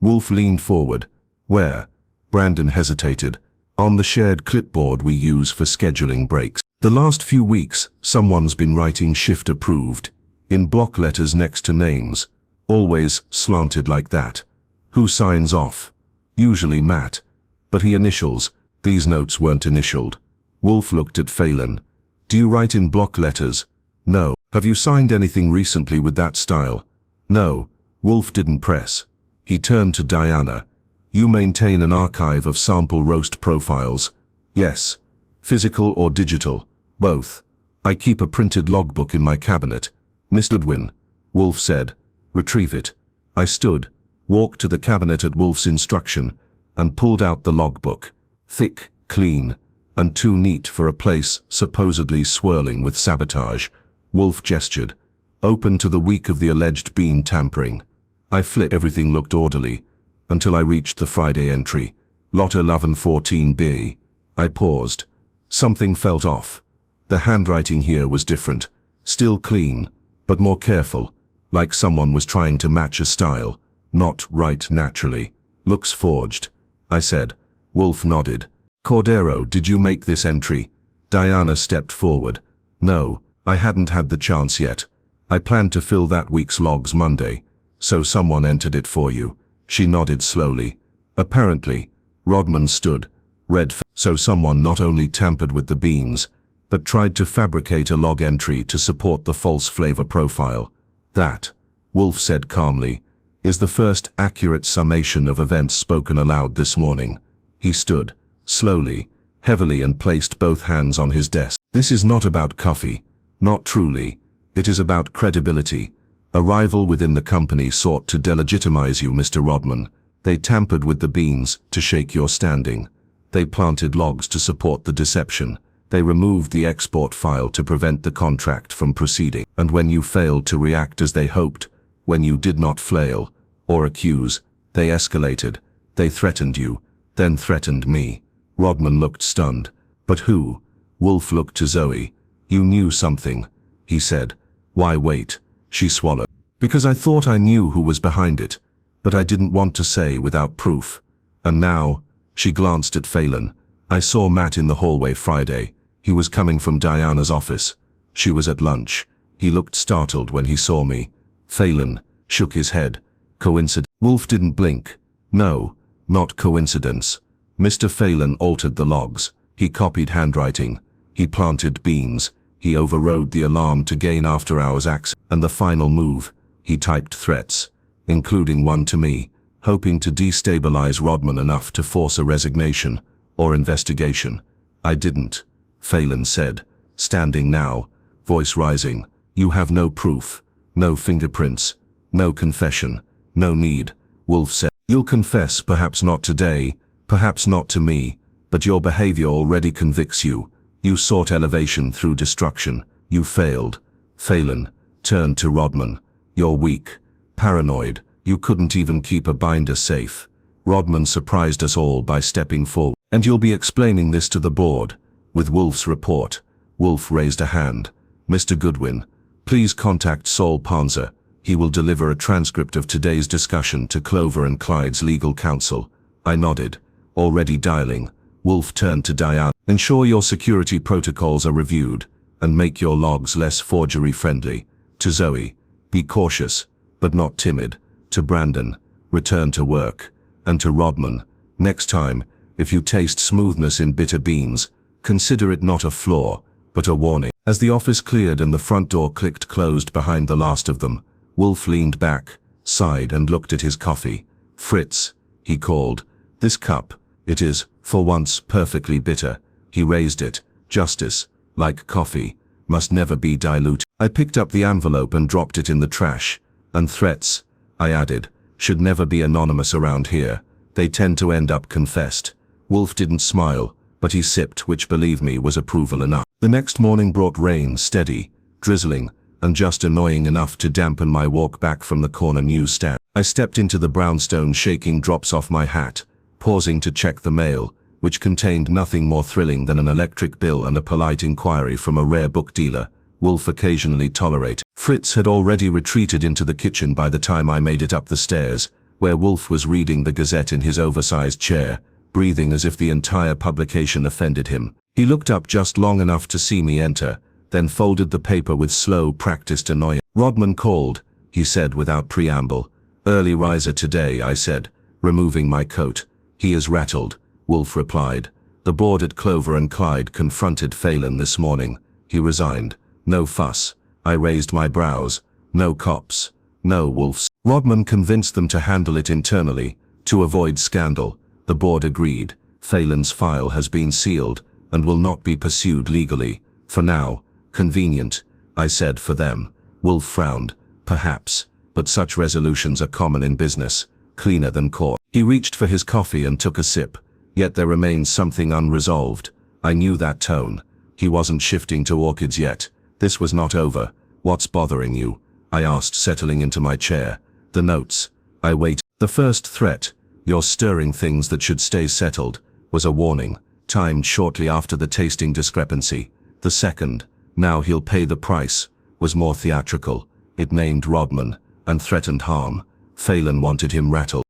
Wolfe leaned forward. "Where?" Brandon hesitated. "On the shared clipboard we use for scheduling breaks. The last few weeks, someone's been writing shift approved, in block letters next to names, always slanted like that. Who signs off? Usually Matt. But he initials. These notes weren't initialed." Wolfe looked at Phelan. "Do you write in block letters?" "No." "Have you signed anything recently with that style?" "No." Wolfe didn't press. He turned to Diana. "You maintain an archive of sample roast profiles?" "Yes." "Physical or digital?" "Both. I keep a printed logbook in my cabinet." "Mr. Goodwin," Wolfe said. "Retrieve it." I stood, walked to the cabinet at Wolfe's instruction, and pulled out the logbook. Thick, clean, and too neat for a place supposedly swirling with sabotage. Wolfe gestured. "Open to the week of the alleged bean tampering." I flipped. Everything looked orderly, until I reached the Friday entry. Lot 1114B. I paused. Something felt off. The handwriting here was different. Still clean, but more careful, like someone was trying to match a style, not write naturally. "Looks forged," I said. Wolfe nodded. "Cordero, did you make this entry?" Diana stepped forward. "No, I hadn't had the chance yet. I planned to fill that week's logs Monday. So someone entered it for you." She nodded slowly. "Apparently." Rodman stood. So someone not only tampered with the beans, but tried to fabricate a log entry to support the false flavor profile. "That," Wolfe said calmly, "is the first accurate summation of events spoken aloud this morning." He stood, slowly, heavily, and placed both hands on his desk. "This is not about coffee. Not truly. It is about credibility. A rival within the company sought to delegitimize you, Mr. Rodman. They tampered with the beans to shake your standing. They planted logs to support the deception. They removed the export file to prevent the contract from proceeding. And when you failed to react as they hoped, when you did not flail or accuse, they escalated. They threatened you, then threatened me. Rodman looked stunned. But who? Wolfe looked to Zoe. You knew something, he said. Why wait? She swallowed. Because I thought I knew who was behind it, but I didn't want to say without proof. And now, she glanced at Phelan. I saw Matt in the hallway Friday. He was coming from Diana's office. She was at lunch. He looked startled when he saw me. Phelan shook his head. Coincidence? Wolfe didn't blink. No, not coincidence. Mr. Phelan altered the logs. He copied handwriting. He planted beans. He overrode the alarm to gain after-hours access. And the final move, he typed threats, including one to me, hoping to destabilize Rodman enough to force a resignation or investigation. I didn't, Phelan said, standing now, voice rising. You have no proof, no fingerprints, no confession, no need. Wolfe said, you'll confess, perhaps not today, perhaps not to me, but your behavior already convicts you. You sought elevation through destruction. You failed. Phelan turned to Rodman. You're weak, paranoid. You couldn't even keep a binder safe. Rodman surprised us all by stepping forward. And you'll be explaining this to the board. With Wolfe's report. Wolfe raised a hand. Mr. Goodwin, please contact Saul Panzer. He will deliver a transcript of today's discussion to Clover and Clyde's legal counsel. I nodded. Already dialing. Wolfe turned to Diana. Ensure your security protocols are reviewed, and make your logs less forgery-friendly. To Zoe, be cautious, but not timid. To Brandon, return to work. And to Rodman, next time, if you taste smoothness in bitter beans, consider it not a flaw, but a warning. As the office cleared and the front door clicked closed behind the last of them, Wolfe leaned back, sighed and looked at his coffee. Fritz, he called, this cup, it is, for once, perfectly bitter. He raised it. Justice, like coffee, must never be diluted. I picked up the envelope and dropped it in the trash. And threats, I added, should never be anonymous around here. They tend to end up confessed. Wolfe didn't smile, but he sipped, which, believe me, was approval enough. The next morning brought rain, steady, drizzling, and just annoying enough to dampen my walk back from the corner newsstand. I stepped into the brownstone, shaking drops off my hat, pausing to check the mail, which contained nothing more thrilling than an electric bill and a polite inquiry from a rare book dealer Wolfe occasionally tolerated. Fritz had already retreated into the kitchen by the time I made it up the stairs, where Wolfe was reading the Gazette in his oversized chair, breathing as if the entire publication offended him. He looked up just long enough to see me enter, then folded the paper with slow, practiced annoyance. Rodman called, he said without preamble. Early riser today, I said, removing my coat. He is rattled, Wolfe replied. The board at Clover and Clyde confronted Phelan this morning. He resigned. No fuss. I raised my brows. No cops. No Wolfe. Rodman convinced them to handle it internally, to avoid scandal. The board agreed. Phelan's file has been sealed, and will not be pursued legally. For now. Convenient, I said, for them. Wolfe frowned. Perhaps, but such resolutions are common in business. Cleaner than court. He reached for his coffee and took a sip. Yet there remains something unresolved. I knew that tone. He wasn't shifting to orchids yet. This was not over. What's bothering you? I asked, settling into my chair. The notes. I waited. The first threat, you're stirring things that should stay settled, was a warning, timed shortly after the tasting discrepancy. The second, now he'll pay the price, was more theatrical. It named Rodman, and threatened harm. Phelan wanted him rattled.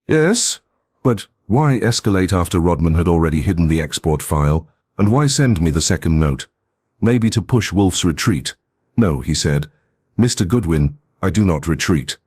Yes, but why escalate after Rodman had already hidden the export file, and why send me the second note? Maybe to push Wolfe's retreat. No, he said. Mr. Goodwin, I do not retreat.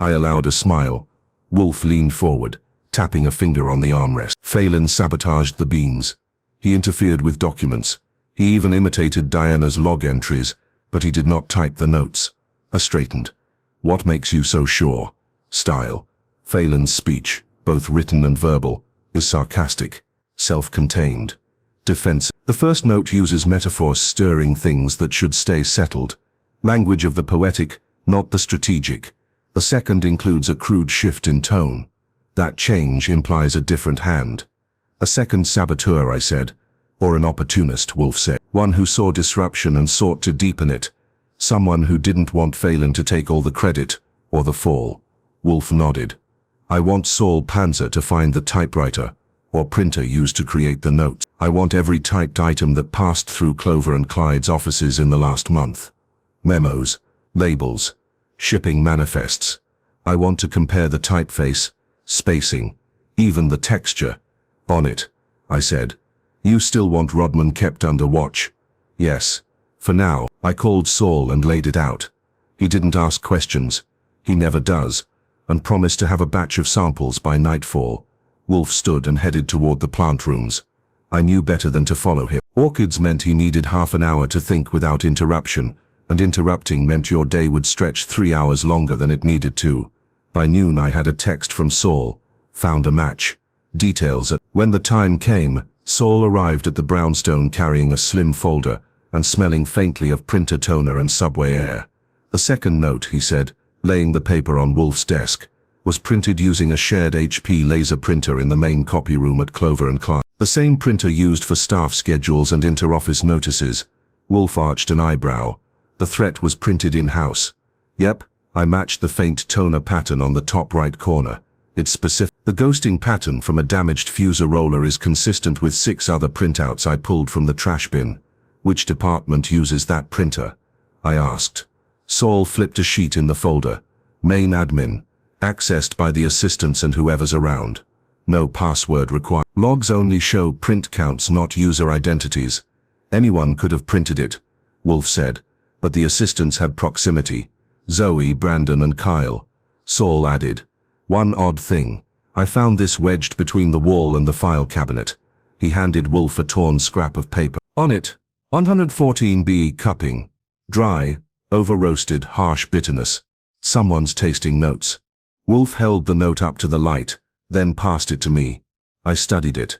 I allowed a smile. Wolfe leaned forward, tapping a finger on the armrest. Phelan sabotaged the beans. He interfered with documents. He even imitated Diana's log entries, but he did not type the notes. I straightened. What makes you so sure? Style. Phelan's speech, both written and verbal, is sarcastic, self-contained, defensive. The first note uses metaphors stirring things that should stay settled. Language of the poetic, not the strategic. The second includes a crude shift in tone. That change implies a different hand. A second saboteur, I said. Or an opportunist, Wolfe said. One who saw disruption and sought to deepen it. Someone who didn't want Phelan to take all the credit, or the fall. Wolfe nodded. I want Saul Panzer to find the typewriter, or printer used to create the notes. I want every typed item that passed through Clover and Clyde's offices in the last month. Memos, labels, shipping manifests. I want to compare the typeface, spacing, even the texture. On it, I said. You still want Rodman kept under watch? Yes. For now. I called Saul and laid it out. He didn't ask questions. He never does. And promised to have a batch of samples by nightfall. Wolfe stood and headed toward the plant rooms. I knew better than to follow him. Orchids meant he needed half an hour to think without interruption, and interrupting meant your day would stretch 3 hours longer than it needed to. By noon I had a text from Saul. Found a match. Details. When the time came, Saul arrived at the brownstone carrying a slim folder, and smelling faintly of printer toner and subway air. The second note, he said, laying the paper on Wolfe's desk, was printed using a shared HP laser printer in the main copy room at Clover and Clyde. The same printer used for staff schedules and inter-office notices. Wolfe arched an eyebrow. The threat was printed in-house. Yep, I matched the faint toner pattern on the top right corner. It's specific. The ghosting pattern from a damaged fuser roller is consistent with 6 other printouts I pulled from the trash bin. Which department uses that printer? I asked. Saul flipped a sheet in the folder. Main admin. Accessed by the assistants and whoever's around. No password required. Logs only show print counts, not user identities. Anyone could have printed it, Wolfe said, but the assistants had proximity. Zoe, Brandon and Kyle. Saul added. One odd thing. I found this wedged between the wall and the file cabinet. He handed Wolfe a torn scrap of paper. On it, 114B cupping. Dry, over-roasted, harsh bitterness. Someone's tasting notes. Wolfe held the note up to the light, then passed it to me. I studied it.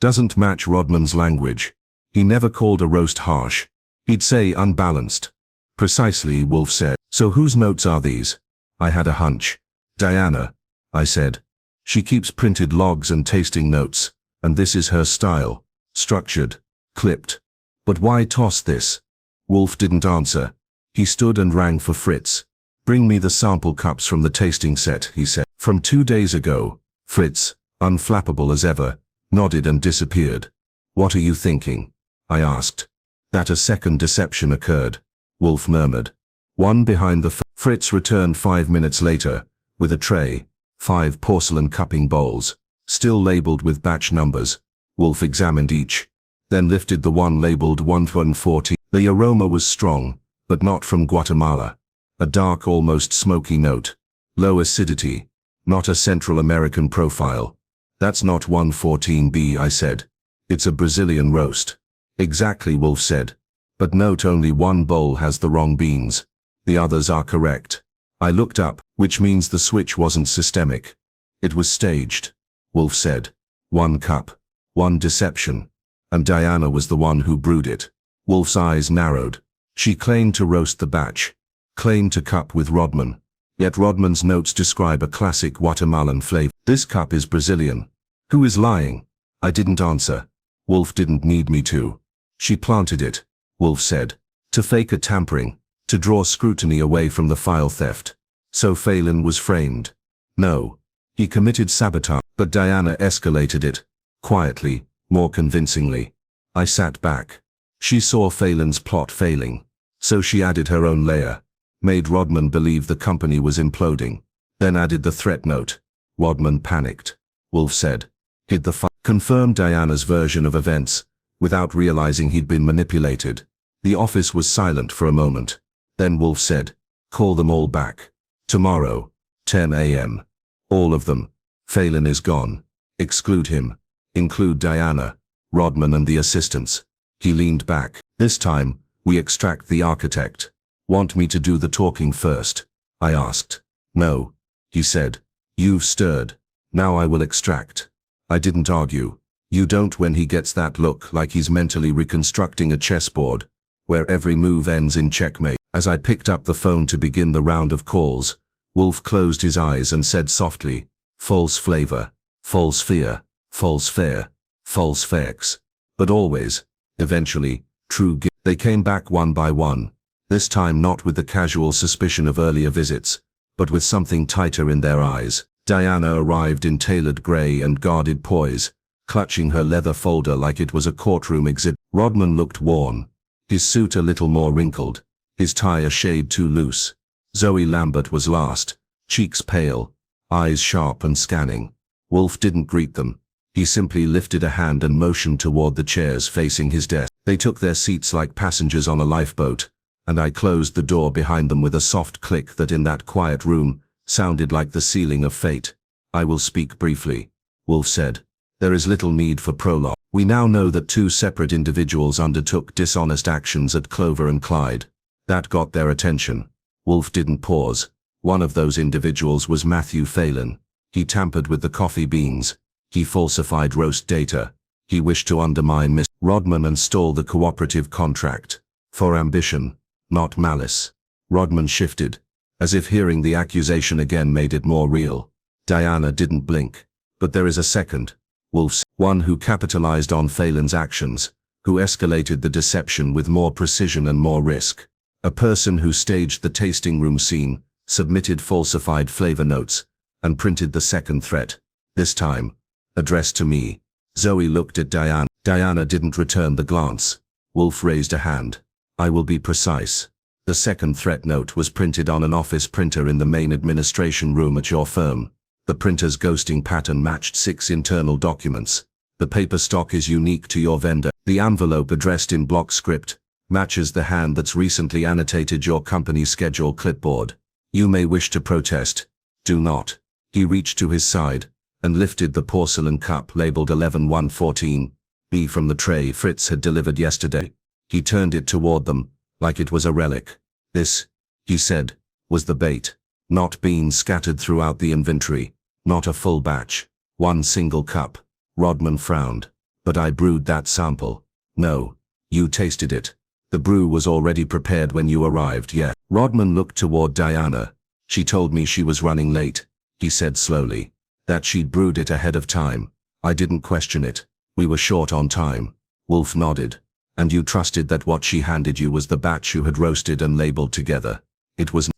Doesn't match Rodman's language. He never called a roast harsh. He'd say unbalanced. Precisely, Wolfe said. So whose notes are these? I had a hunch. Diana, I said. She keeps printed logs and tasting notes, and this is her style. Structured. Clipped. But why toss this? Wolfe didn't answer. He stood and rang for Fritz. Bring me the sample cups from the tasting set, he said. From 2 days ago. Fritz, unflappable as ever, nodded and disappeared. What are you thinking? I asked. That a second deception occurred, Wolfe murmured. One behind the Fritz returned 5 minutes later, with a tray, 5 porcelain cupping bowls, still labeled with batch numbers. Wolfe examined each, then lifted the one labeled 114. The aroma was strong, but not from Guatemala. A dark, almost smoky note. Low acidity. Not a Central American profile. That's not 114B, I said. It's a Brazilian roast. Exactly, Wolfe said. But note only one bowl has the wrong beans. The others are correct. I looked up, which means the switch wasn't systemic. It was staged, Wolfe said. 1 cup. 1 deception. And Diana was the one who brewed it. Wolfe's eyes narrowed. She claimed to roast the batch. Claimed to cup with Rodman. Yet Rodman's notes describe a classic Guatemalan flavor. This cup is Brazilian. Who is lying? I didn't answer. Wolfe didn't need me to. She planted it, Wolfe said. To fake a tampering. To draw scrutiny away from the file theft. So Phelan was framed. No. He committed sabotage. But Diana escalated it. Quietly, more convincingly. I sat back. She saw Phelan's plot failing. So she added her own layer. Made Rodman believe the company was imploding. Then added the threat note. Rodman panicked. Wolfe said. Hid the file. Confirmed Diana's version of events, without realizing he'd been manipulated. The office was silent for a moment. Then Wolfe said. Call them all back. Tomorrow. 10 a.m. All of them. Phelan is gone. Exclude him. Include Diana, Rodman and the assistants. He leaned back. This time, we extract the architect. Want me to do the talking first? I asked. No, he said. You've stirred. Now I will extract. I didn't argue. You don't when he gets that look like he's mentally reconstructing a chessboard, where every move ends in checkmate. As I picked up the phone to begin the round of calls, Wolfe closed his eyes and said softly, false flavor, false fear, false fare, false fakes. But always, eventually, true gifts. They came back one by one, this time not with the casual suspicion of earlier visits, but with something tighter in their eyes. Diana arrived in tailored grey and guarded poise, clutching her leather folder like it was a courtroom exhibit. Rodman looked worn, his suit a little more wrinkled, his tie a shade too loose. Zoe Lambert was last, cheeks pale, eyes sharp and scanning. Wolfe didn't greet them. He simply lifted a hand and motioned toward the chairs facing his desk. They took their seats like passengers on a lifeboat, and I closed the door behind them with a soft click that in that quiet room sounded like the sealing of fate. I will speak briefly, Wolfe said. There is little need for prologue. We now know that two separate individuals undertook dishonest actions at Clover and Clyde. That got their attention. Wolfe didn't pause. One of those individuals was Matthew Phelan. He tampered with the coffee beans. He falsified roast data. He wished to undermine Miss Rodman and stall the cooperative contract. For ambition, not malice. Rodman shifted, as if hearing the accusation again made it more real. Diana didn't blink. But there is a second, Wolfe said. One who capitalized on Phelan's actions, who escalated the deception with more precision and more risk. A person who staged the tasting room scene, submitted falsified flavor notes, and printed the second threat. This time, addressed to me. Zoe looked at Diana. Diana didn't return the glance. Wolfe raised a hand. I will be precise. The second threat note was printed on an office printer in the main administration room at your firm. The printer's ghosting pattern matched 6 internal documents. The paper stock is unique to your vendor. The envelope addressed in block script matches the hand that's recently annotated your company's schedule clipboard. You may wish to protest. Do not. He reached to his side and lifted the porcelain cup labeled 11114B from the tray Fritz had delivered yesterday. He turned it toward them, like it was a relic. This, he said, was the bait. Not beans scattered throughout the inventory, not a full batch, one single cup. Rodman frowned. But I brewed that sample. No, you tasted it. The brew was already prepared when you arrived, yeah. Rodman looked toward Diana. She told me she was running late, he said slowly. That she'd brewed it ahead of time. I didn't question it. We were short on time. Wolfe nodded. And you trusted that what she handed you was the batch you had roasted and labeled together. It was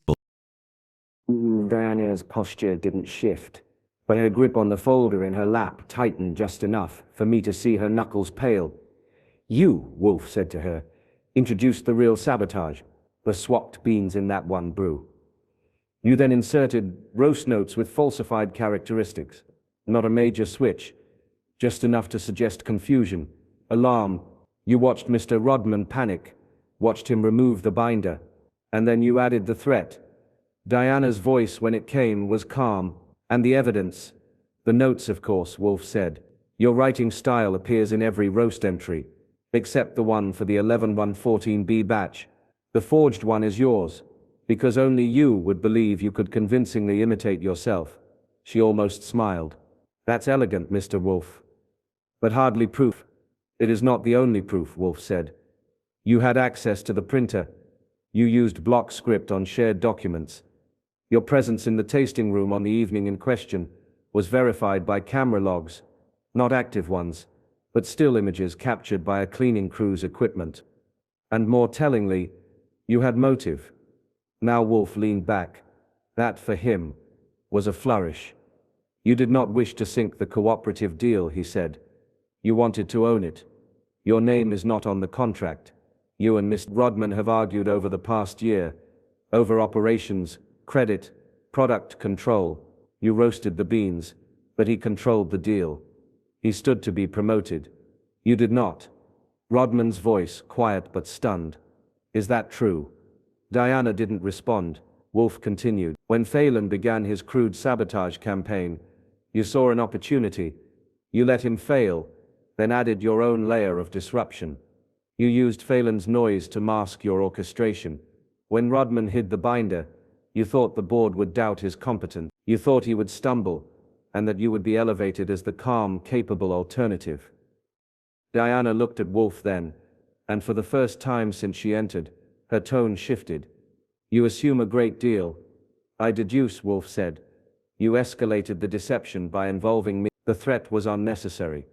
Diana's posture didn't shift, but her grip on the folder in her lap tightened just enough for me to see her knuckles pale. You, Wolfe said to her, introduced the real sabotage, the swapped beans in that one brew. You then inserted roast notes with falsified characteristics. Not a major switch, just enough to suggest confusion, alarm. You watched Mr. Rodman panic, watched him remove the binder, and then you added the threat. Diana's voice when it came was calm, and the evidence, the notes of course, Wolfe said. Your writing style appears in every roast entry, except the one for the 11114B batch. The forged one is yours, because only you would believe you could convincingly imitate yourself. She almost smiled. That's elegant, Mr. Wolfe. But hardly proof. It is not the only proof, Wolfe said. You had access to the printer. You used block script on shared documents. Your presence in the tasting room on the evening in question was verified by camera logs, not active ones, but still images captured by a cleaning crew's equipment. And more tellingly, you had motive. Now Wolfe leaned back. That, for him, was a flourish. You did not wish to sink the cooperative deal, he said. You wanted to own it. Your name is not on the contract. You and Mr. Rodman have argued over the past year, over operations, credit, product control. You roasted the beans, but he controlled the deal. He stood to be promoted. You did not. Rodman's voice, quiet but stunned. Is that true? Diana didn't respond. Wolfe continued. When Phelan began his crude sabotage campaign, you saw an opportunity. You let him fail, then added your own layer of disruption. You used Phelan's noise to mask your orchestration. When Rodman hid the binder, you thought the board would doubt his competence. You thought he would stumble, and that you would be elevated as the calm, capable alternative. Diana looked at Wolfe then, and for the first time since she entered, her tone shifted. You assume a great deal. I deduce, Wolfe said. You escalated the deception by involving me. The threat was unnecessary.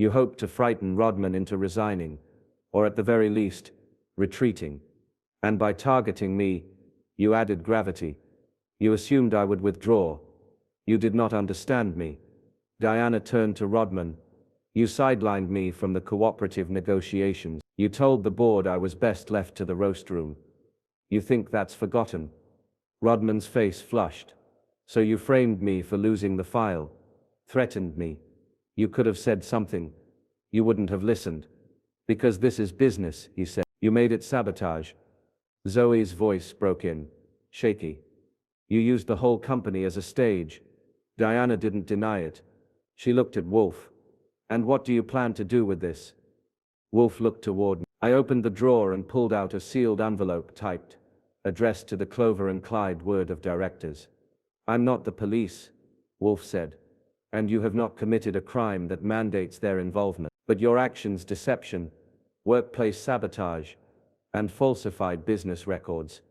You hoped to frighten Rodman into resigning, or at the very least, retreating. And by targeting me, you added gravity. You assumed I would withdraw. You did not understand me. Diana turned to Rodman. You sidelined me from the cooperative negotiations. You told the board I was best left to the roast room. You think that's forgotten? Rodman's face flushed. So you framed me for losing the file. Threatened me. You could have said something. You wouldn't have listened. Because this is business, he said. You made it sabotage. Zoe's voice broke in, shaky. You used the whole company as a stage. Diana didn't deny it. She looked at Wolfe. And what do you plan to do with this? Wolfe looked toward me. I opened the drawer and pulled out a sealed envelope typed, addressed to the Clover and Clyde board of directors. I'm not the police, Wolfe said. And you have not committed a crime that mandates their involvement. But your actions, deception, workplace sabotage, and falsified business records,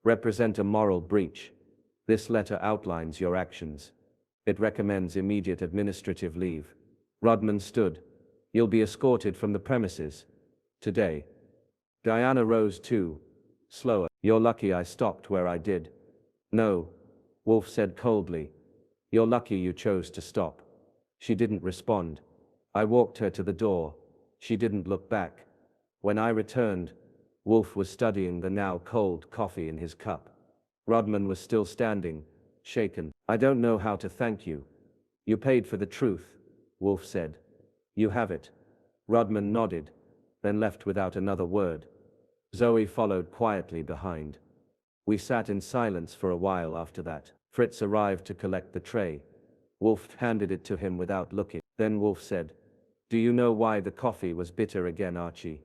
represent a moral breach. This letter outlines your actions. It recommends immediate administrative leave. Rodman stood. You'll be escorted from the premises. Today. Diana rose too. Slower. You're lucky I stopped where I did. No, Wolfe said coldly. You're lucky you chose to stop. She didn't respond. I walked her to the door. She didn't look back. When I returned, Wolfe was studying the now cold coffee in his cup. Rodman was still standing, shaken. I don't know how to thank you. You paid for the truth, Wolfe said. You have it. Rodman nodded, then left without another word. Zoe followed quietly behind. We sat in silence for a while after that. Fritz arrived to collect the tray. Wolfe handed it to him without looking. Then Wolfe said, Do you know why the coffee was bitter again, Archie?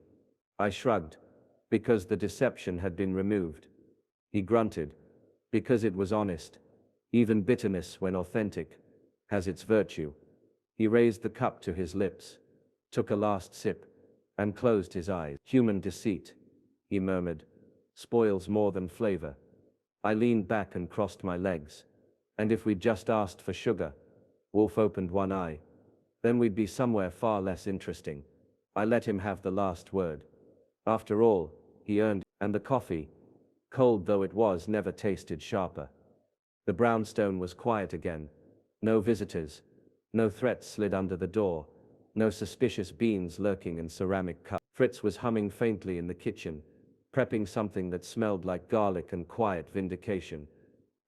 I shrugged. Because the deception had been removed. He grunted. Because it was honest. Even bitterness, when authentic, has its virtue. He raised the cup to his lips, took a last sip, and closed his eyes. Human deceit, he murmured, spoils more than flavor. I leaned back and crossed my legs. And if we'd just asked for sugar? Wolfe opened one eye. Then we'd be somewhere far less interesting. I let him have the last word. After all, he earned, and the coffee, cold though it was, never tasted sharper. The brownstone was quiet again. No visitors. No threats slid under the door. No suspicious beans lurking in ceramic cups. Fritz was humming faintly in the kitchen, prepping something that smelled like garlic and quiet vindication.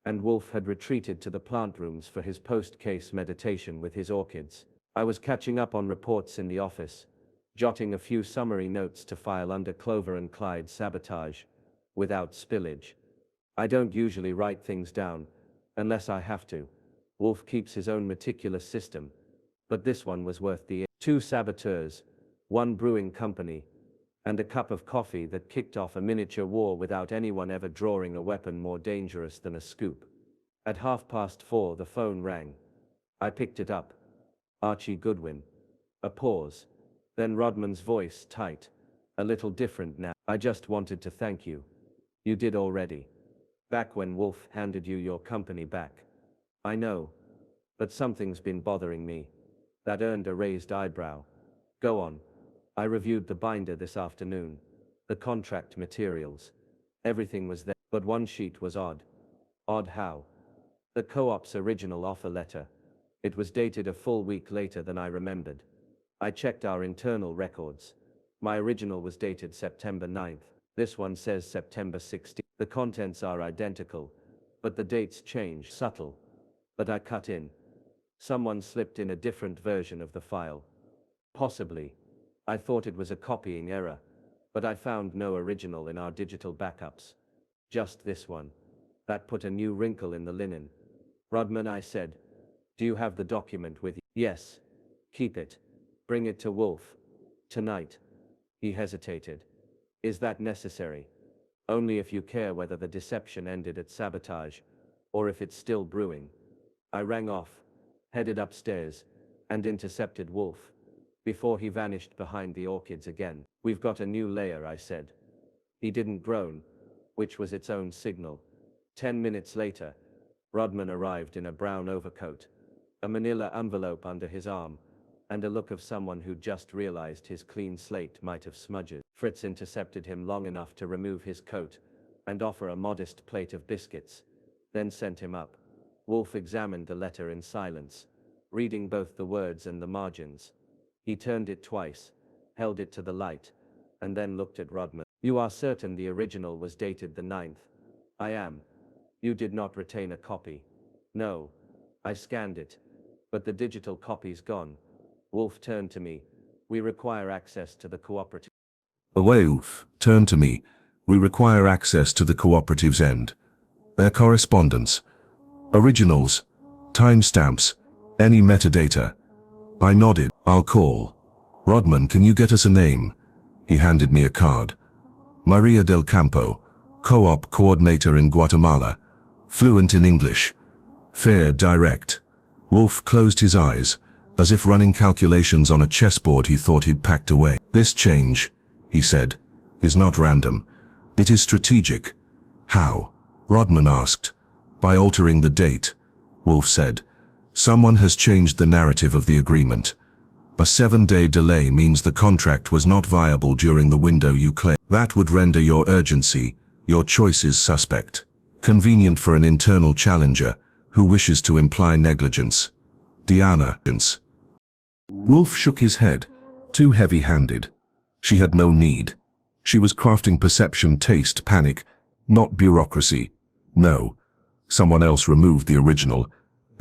And Wolfe had retreated to the plant rooms for his post-case meditation with his orchids. I was catching up on reports in the office, jotting a few summary notes to file under Clover and Clyde's sabotage, without spillage. I don't usually write things down, unless I have to. Wolfe keeps his own meticulous system, but this one was worth the 2 saboteurs, 1 brewing company, and a cup of coffee that kicked off a miniature war without anyone ever drawing a weapon more dangerous than a scoop. At 4:30 the phone rang. I picked it up. Archie Goodwin. A pause. Then Rodman's voice, tight. A little different now. I just wanted to thank you. You did already. Back when Wolfe handed you your company back. I know. But something's been bothering me. That earned a raised eyebrow. Go on. I reviewed the binder this afternoon. The contract materials. Everything was there, but one sheet was odd. Odd how? The co-op's original offer letter. It was dated a full week later than I remembered. I checked our internal records. My original was dated September 9th. This one says September 16th. The contents are identical, but the dates change. Subtle. But I cut in. Someone slipped in a different version of the file. Possibly. I thought it was a copying error, but I found no original in our digital backups. Just this one. That put a new wrinkle in the linen. Rodman, I said. Do you have the document with you? Yes. Keep it. Bring it to Wolfe. Tonight. He hesitated. Is that necessary? Only if you care whether the deception ended at sabotage, or if it's still brewing. I rang off, headed upstairs, and intercepted Wolfe, before he vanished behind the orchids again. We've got a new layer, I said. He didn't groan, which was its own signal. 10 minutes later, Rodman arrived in a brown overcoat, a manila envelope under his arm, and a look of someone who just realized his clean slate might have smudges. Fritz intercepted him long enough to remove his coat and offer a modest plate of biscuits, then sent him up. Wolfe examined the letter in silence, reading both the words and the margins. He turned it twice, held it to the light, and then looked at Rodman. "You are certain the original was dated the 9th? "I am." "You did not retain a copy?" "No. I scanned it. But the digital copy's gone." Wolfe turned to me. "We require access to the cooperative." Wolfe turned to me. "We require access to the cooperative's end. Their correspondence. Originals. Timestamps. Any metadata." I nodded. "I'll call. Rodman, can you get us a name?" He handed me a card. "Maria del Campo, co-op coordinator in Guatemala. Fluent in English. Fair, direct." Wolfe closed his eyes, as if running calculations on a chessboard he thought he'd packed away. "This change," he said, "is not random. It is strategic." "How?" Rodman asked. "By altering the date," Wolfe said. "Someone has changed the narrative of the agreement. A 7-day delay means the contract was not viable during the window you claim. That would render your urgency, your choices suspect. Convenient for an internal challenger who wishes to imply negligence. Diana." Wolfe shook his head, too heavy-handed. She had no need. She was crafting perception, taste, panic, not bureaucracy. No. Someone else removed the original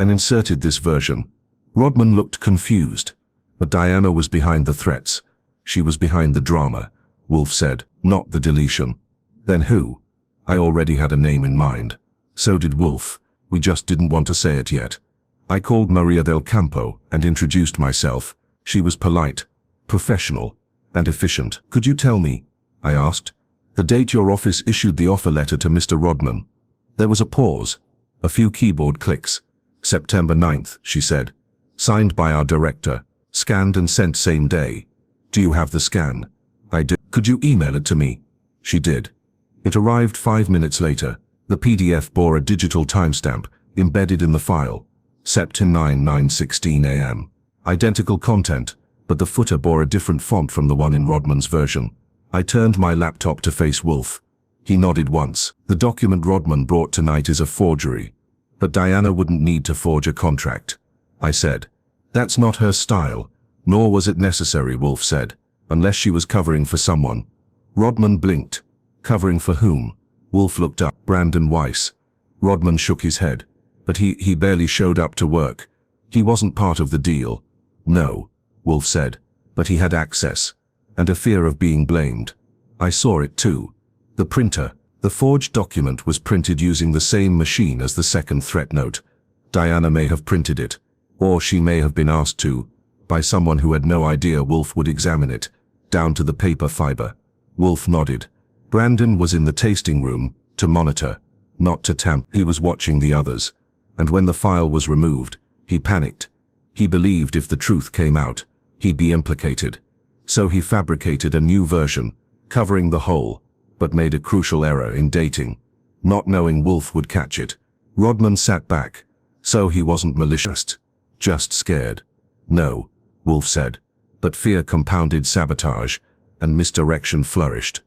and inserted this version. Rodman looked confused. But Diana was behind the threats. She was behind the drama, Wolfe said, not the deletion. Then who? I already had a name in mind. So did Wolfe. We just didn't want to say it yet. I called Maria del Campo and introduced myself. She was polite, professional, and efficient. "Could you tell me," I asked, "the date your office issued the offer letter to Mr. Rodman?" There was a pause, a few keyboard clicks. "September 9th, she said. "Signed by our director. Scanned and sent same day." "Do you have the scan?" "I did." "Could you email it to me?" She did. It arrived 5 minutes later. The PDF bore a digital timestamp embedded in the file. September 9:16 a.m. Identical content, but the footer bore a different font from the one in Rodman's version. I turned my laptop to face Wolfe. He nodded once. "The document Rodman brought tonight is a forgery. But Diana wouldn't need to forge a contract," I said. "That's not her style, nor was it necessary," Wolfe said, "unless she was covering for someone." Rodman blinked. "Covering for whom?" Wolfe looked up. "Brandon Weiss." Rodman shook his head. "But he barely showed up to work. He wasn't part of the deal." "No," Wolfe said, "but he had access, and a fear of being blamed. I saw it too. The printer. The forged document was printed using the same machine as the second threat note. Diana may have printed it, or she may have been asked to, by someone who had no idea Wolfe would examine it, down to the paper fiber." Wolfe nodded. "Brandon was in the tasting room, to monitor, not to tamper. He was watching the others, and when the file was removed, he panicked. He believed if the truth came out, he'd be implicated. So he fabricated a new version, covering the whole, but made a crucial error in dating, not knowing Wolfe would catch it." Rodman sat back. "So he wasn't malicious, just scared?" "No," Wolfe said, "but fear compounded sabotage, and misdirection flourished.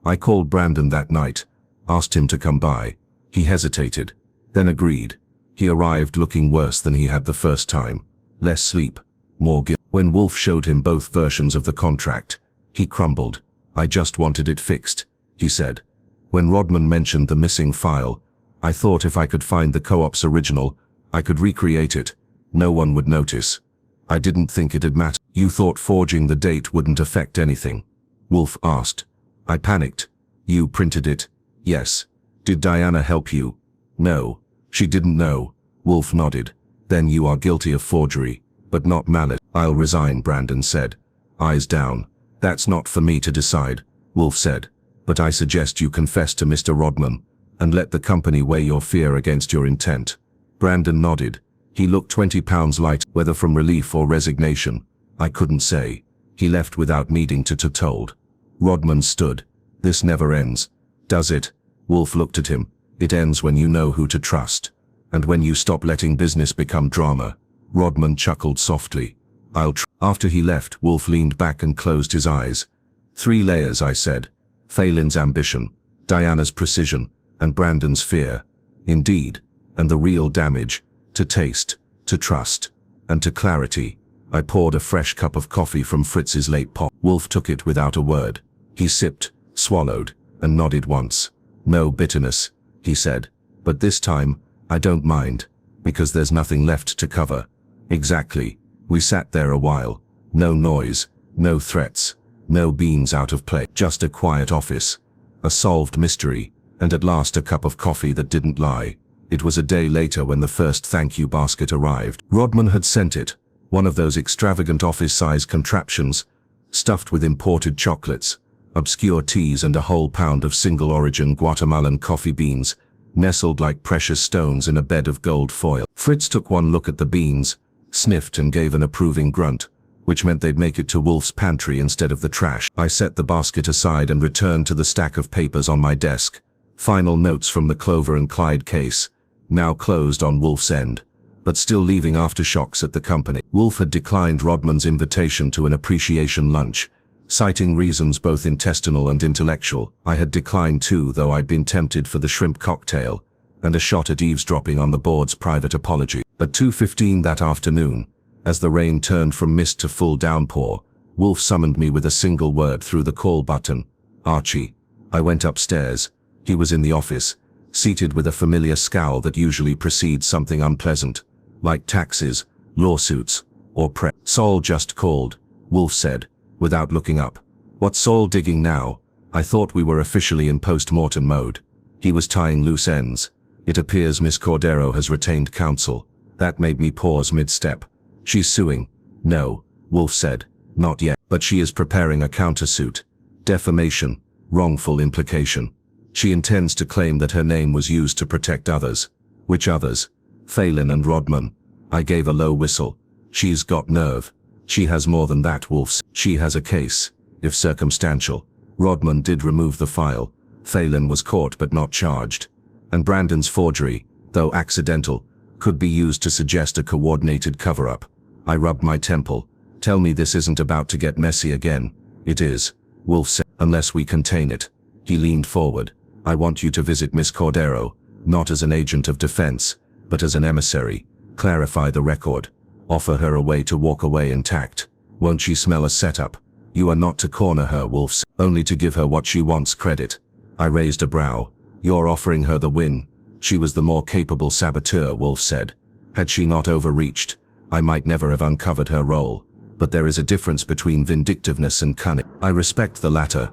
I called Brandon that night, asked him to come by. He hesitated, then agreed. He arrived looking worse than he had the first time. Less sleep, more guilt. When Wolfe showed him both versions of the contract, he crumbled. "I just wanted it fixed," he said. "When Rodman mentioned the missing file, I thought if I could find the co-op's original, I could recreate it. No one would notice. I didn't think it'd matter." "You thought forging the date wouldn't affect anything?" Wolfe asked. I panicked. "You printed it?" "Yes." "Did Diana help you?" "No. She didn't know." Wolfe nodded. "Then you are guilty of forgery, but not malice." "I'll resign," Brandon said, eyes down. "That's not for me to decide," Wolfe said. "But I suggest you confess to Mr. Rodman, and let the company weigh your fear against your intent." Brandon nodded. He looked 20 pounds light, whether from relief or resignation. I couldn't say. He left without needing to be told. Rodman stood. "This never ends, does it?" Wolfe looked at him. "It ends when you know who to trust, and when you stop letting business become drama." Rodman chuckled softly. After he left, Wolfe leaned back and closed his eyes. 3 layers, I said. Phelan's ambition, Diana's precision, and Brandon's fear. Indeed, and the real damage, to taste, to trust, and to clarity. I poured a fresh cup of coffee from Fritz's late pot. Wolfe took it without a word. He sipped, swallowed, and nodded once. No bitterness, he said. But this time, I don't mind, because there's nothing left to cover. Exactly. We sat there a while. No noise, no threats, no beans out of place. Just a quiet office. A solved mystery, and at last a cup of coffee that didn't lie. It was a day later when the first thank you basket arrived. Rodman had sent it, one of those extravagant office-size contraptions, stuffed with imported chocolates, obscure teas and a whole pound of single-origin Guatemalan coffee beans, nestled like precious stones in a bed of gold foil. Fritz took one look at the beans, sniffed and gave an approving grunt, which meant they'd make it to Wolfe's pantry instead of the trash. I set the basket aside and returned to the stack of papers on my desk. Final notes from the Clover and Clyde case, now closed on Wolfe's end, but still leaving aftershocks at the company. Wolfe had declined Rodman's invitation to an appreciation lunch, citing reasons both intestinal and intellectual. I had declined too, though I'd been tempted for the shrimp cocktail, and a shot at eavesdropping on the board's private apology. At 2:15 that afternoon, as the rain turned from mist to full downpour, Wolfe summoned me with a single word through the call button. Archie. I went upstairs. He was in the office, seated with a familiar scowl that usually precedes something unpleasant, like taxes, lawsuits, or Saul just called, Wolfe said, without looking up. What's Saul digging now? I thought we were officially in post-mortem mode. He was tying loose ends. It appears Miss Cordero has retained counsel. That made me pause mid-step. She's suing. No, Wolfe said. Not yet. But she is preparing a countersuit. Defamation. Wrongful implication. She intends to claim that her name was used to protect others. Which others? Phelan and Rodman. I gave a low whistle. She's got nerve. She has more than that, Wolfe said. She has a case, if circumstantial. Rodman did remove the file. Phelan was caught but not charged. And Brandon's forgery, though accidental, could be used to suggest a coordinated cover-up. I rubbed my temple. Tell me this isn't about to get messy again. It is, Wolfe said, unless we contain it. He leaned forward. I want you to visit Miss Cordero, not as an agent of defense, but as an emissary. Clarify the record. Offer her a way to walk away intact. Won't she smell a setup? You are not to corner her, Wolfe said, only to give her what she wants credit. I raised a brow. You're offering her the win. She was the more capable saboteur, Wolfe said. Had she not overreached, I might never have uncovered her role. But there is a difference between vindictiveness and cunning. I respect the latter.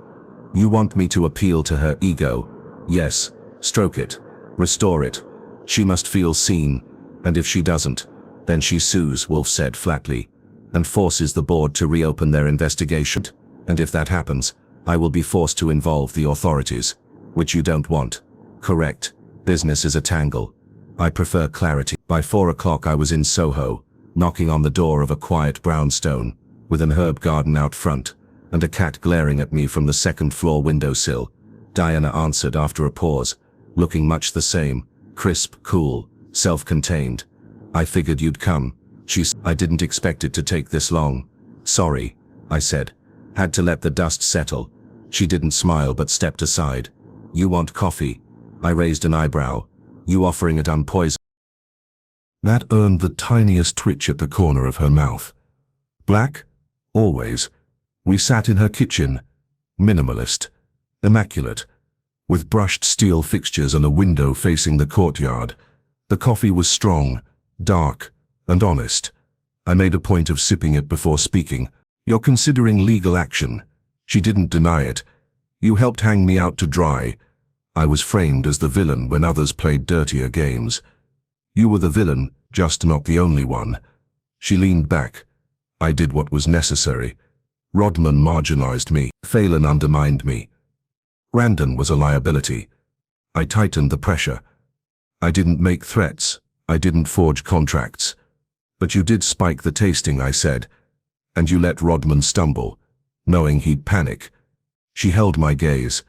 You want me to appeal to her ego? Yes. Stroke it. Restore it. She must feel seen. And if she doesn't, then she sues, Wolfe said flatly, and forces the board to reopen their investigation. And if that happens, I will be forced to involve the authorities. Which you don't want. Correct. Business is a tangle. I prefer clarity. By 4 o'clock I was in Soho, knocking on the door of a quiet brownstone, with an herb garden out front, and a cat glaring at me from the second-floor windowsill. Diana answered after a pause, looking much the same, crisp, cool, self-contained. I figured you'd come. I didn't expect it to take this long. Sorry, I said. Had to let the dust settle. She didn't smile but stepped aside. You want coffee? I raised an eyebrow. You offering it unpoisoned? That earned the tiniest twitch at the corner of her mouth. Black? Always. We sat in her kitchen. Minimalist. Immaculate. With brushed steel fixtures and a window facing the courtyard. The coffee was strong, dark, and honest. I made a point of sipping it before speaking. You're considering legal action. She didn't deny it. You helped hang me out to dry. I was framed as the villain when others played dirtier games. You were the villain, just not the only one. She leaned back. I did what was necessary. Rodman marginalized me. Phelan undermined me. Brandon was a liability. I tightened the pressure. I didn't make threats. I didn't forge contracts. But you did spike the tasting, I said. And you let Rodman stumble, knowing he'd panic. She held my gaze.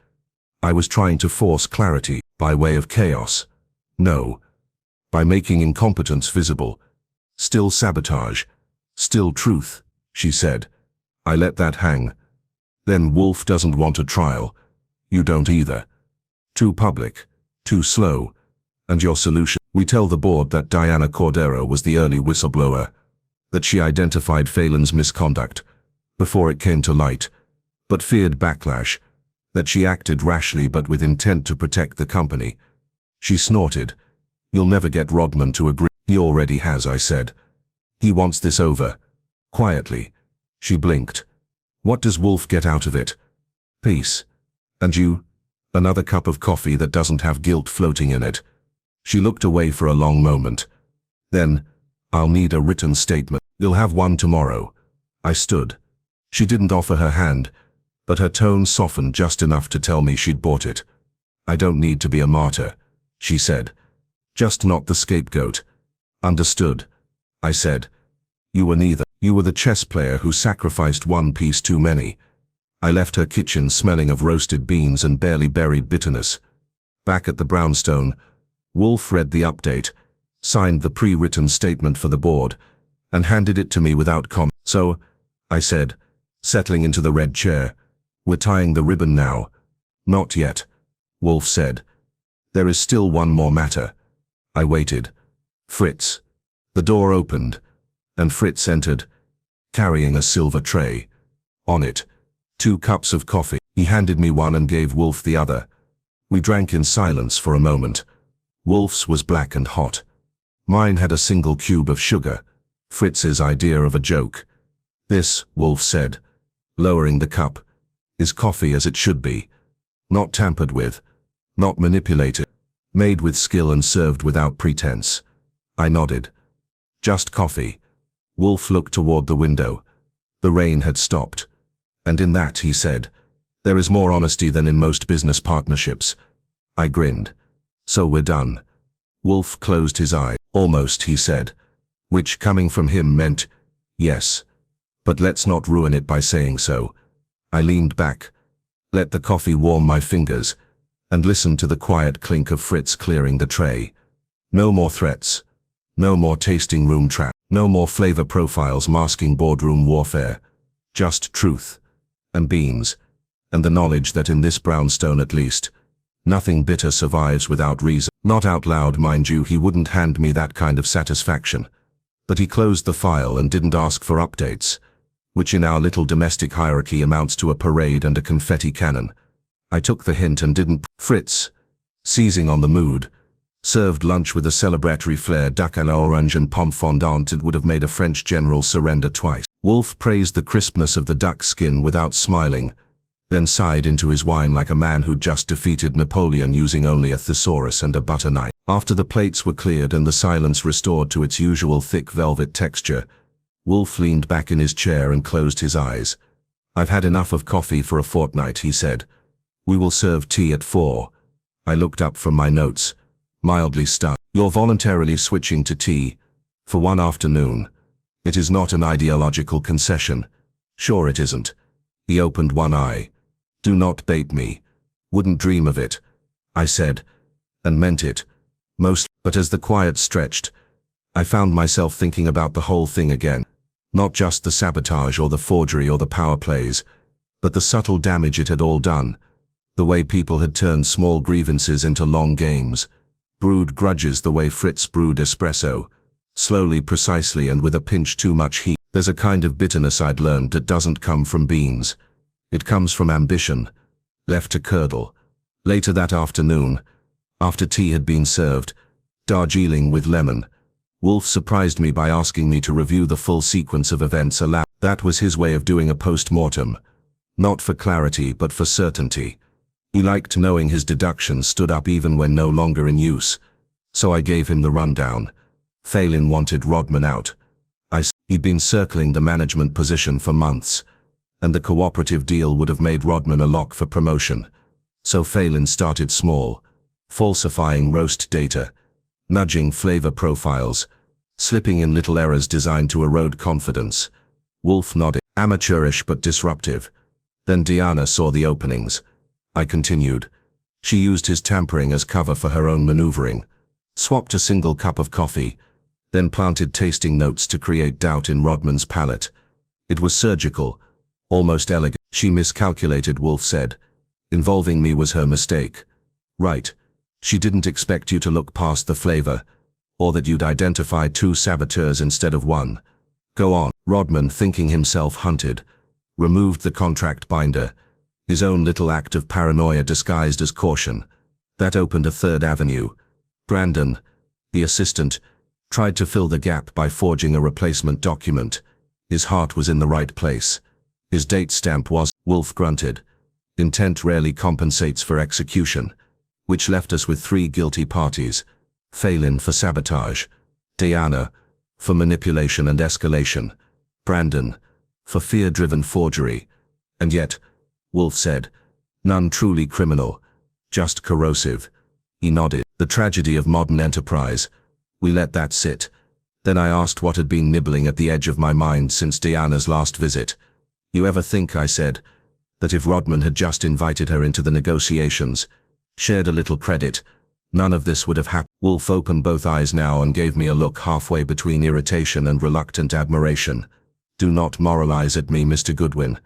I was trying to force clarity by way of chaos. No. By making incompetence visible. Still sabotage. Still truth, she said. I let that hang. Then Wolfe doesn't want a trial. You don't either. Too public, too slow. And your solution? We tell the board that Diana Cordero was the early whistleblower, that she identified Phelan's misconduct before it came to light, but feared backlash, that she acted rashly but with intent to protect the company. She snorted. You'll never get Rodman to agree. He already has, I said. He wants this over. Quietly. She blinked. What does Wolfe get out of it? Peace. And you? Another cup of coffee that doesn't have guilt floating in it. She looked away for a long moment. Then, I'll need a written statement. You'll have one tomorrow. I stood. She didn't offer her hand, but her tone softened just enough to tell me she'd bought it. I don't need to be a martyr, she said. Just not the scapegoat. Understood, I said. You were neither. You were the chess player who sacrificed one piece too many. I left her kitchen smelling of roasted beans and barely buried bitterness. Back at the brownstone, Wolfe read the update, signed the pre-written statement for the board, and handed it to me without comment. So, I said, settling into the red chair, we're tying the ribbon now. Not yet, Wolfe said. There is still one more matter. I waited. Fritz. The door opened, and Fritz entered, carrying a silver tray. On it, 2 cups of coffee. He handed me one and gave Wolfe the other. We drank in silence for a moment. Wolfe's was black and hot. Mine had a single cube of sugar, Fritz's idea of a joke. This, Wolfe said, lowering the cup, is coffee as it should be. Not tampered with, not manipulated, made with skill and served without pretense. I nodded. Just coffee. Wolfe looked toward the window. The rain had stopped. And in that, he said, there is more honesty than in most business partnerships. I grinned. So we're done. Wolfe closed his eye. Almost, he said. Which, coming from him, meant, yes. But let's not ruin it by saying so. I leaned back, let the coffee warm my fingers, and listened to the quiet clink of Fritz clearing the tray. No more threats. No more tasting room trap. No more flavor profiles masking boardroom warfare. Just truth. And beans. And the knowledge that in this brownstone at least, nothing bitter survives without reason. Not out loud, mind you, he wouldn't hand me that kind of satisfaction. But he closed the file and didn't ask for updates, which in our little domestic hierarchy amounts to a parade and a confetti cannon. I took the hint and didn't. Fritz, seizing on the mood, served lunch with a celebratory flair duck à l'orange and pomme fondant. It would have made a French general surrender twice. Wolfe praised the crispness of the duck skin without smiling, then sighed into his wine like a man who'd just defeated Napoleon using only a thesaurus and a butter knife. After the plates were cleared and the silence restored to its usual thick velvet texture, Wolfe leaned back in his chair and closed his eyes. I've had enough of coffee for a fortnight, he said. We will serve tea at 4. I looked up from my notes, mildly stunned. You're voluntarily switching to tea, for one afternoon. It is not an ideological concession. Sure it isn't. He opened one eye. Do not bait me. Wouldn't dream of it, I said, and meant it. But as the quiet stretched, I found myself thinking about the whole thing again. Not just the sabotage or the forgery or the power plays, but the subtle damage it had all done. The way people had turned small grievances into long games, brewed grudges the way Fritz brewed espresso, slowly, precisely, and with a pinch too much heat. There's a kind of bitterness I'd learned that doesn't come from beans. It comes from ambition, left to curdle. Later that afternoon, after tea had been served, Darjeeling with lemon, Wolfe surprised me by asking me to review the full sequence of events aloud. That was his way of doing a post-mortem. Not for clarity, but for certainty. He liked knowing his deductions stood up even when no longer in use. So I gave him the rundown. Phelan wanted Rodman out. He'd been circling the management position for months, and the cooperative deal would have made Rodman a lock for promotion. So Phelan started small, falsifying roast data, nudging flavor profiles, slipping in little errors designed to erode confidence. Wolfe nodded. Amateurish but disruptive. Then Diana saw the openings. I continued. She used his tampering as cover for her own maneuvering. Swapped a single cup of coffee, then planted tasting notes to create doubt in Rodman's palate. It was surgical, almost elegant. She miscalculated, Wolfe said. Involving me was her mistake. Right. She didn't expect you to look past the flavor, or that you'd identify 2 saboteurs instead of 1. Go on. Rodman, thinking himself hunted, removed the contract binder, his own little act of paranoia disguised as caution. That opened a third avenue. Brandon, the assistant, tried to fill the gap by forging a replacement document. His heart was in the right place. His date stamp was, Wolfe grunted. Intent rarely compensates for execution, which left us with 3 guilty parties. Phelan for sabotage, Diana for manipulation and escalation, Brandon for fear-driven forgery. And yet, Wolfe said, none truly criminal, just corrosive. He nodded. The tragedy of modern enterprise. We let that sit. Then I asked what had been nibbling at the edge of my mind since Diana's last visit. You ever think, I said, that if Rodman had just invited her into the negotiations, shared a little credit, none of this would have happened? Wolfe opened both eyes now and gave me a look halfway between irritation and reluctant admiration. Do not moralize at me, Mr. Goodwin.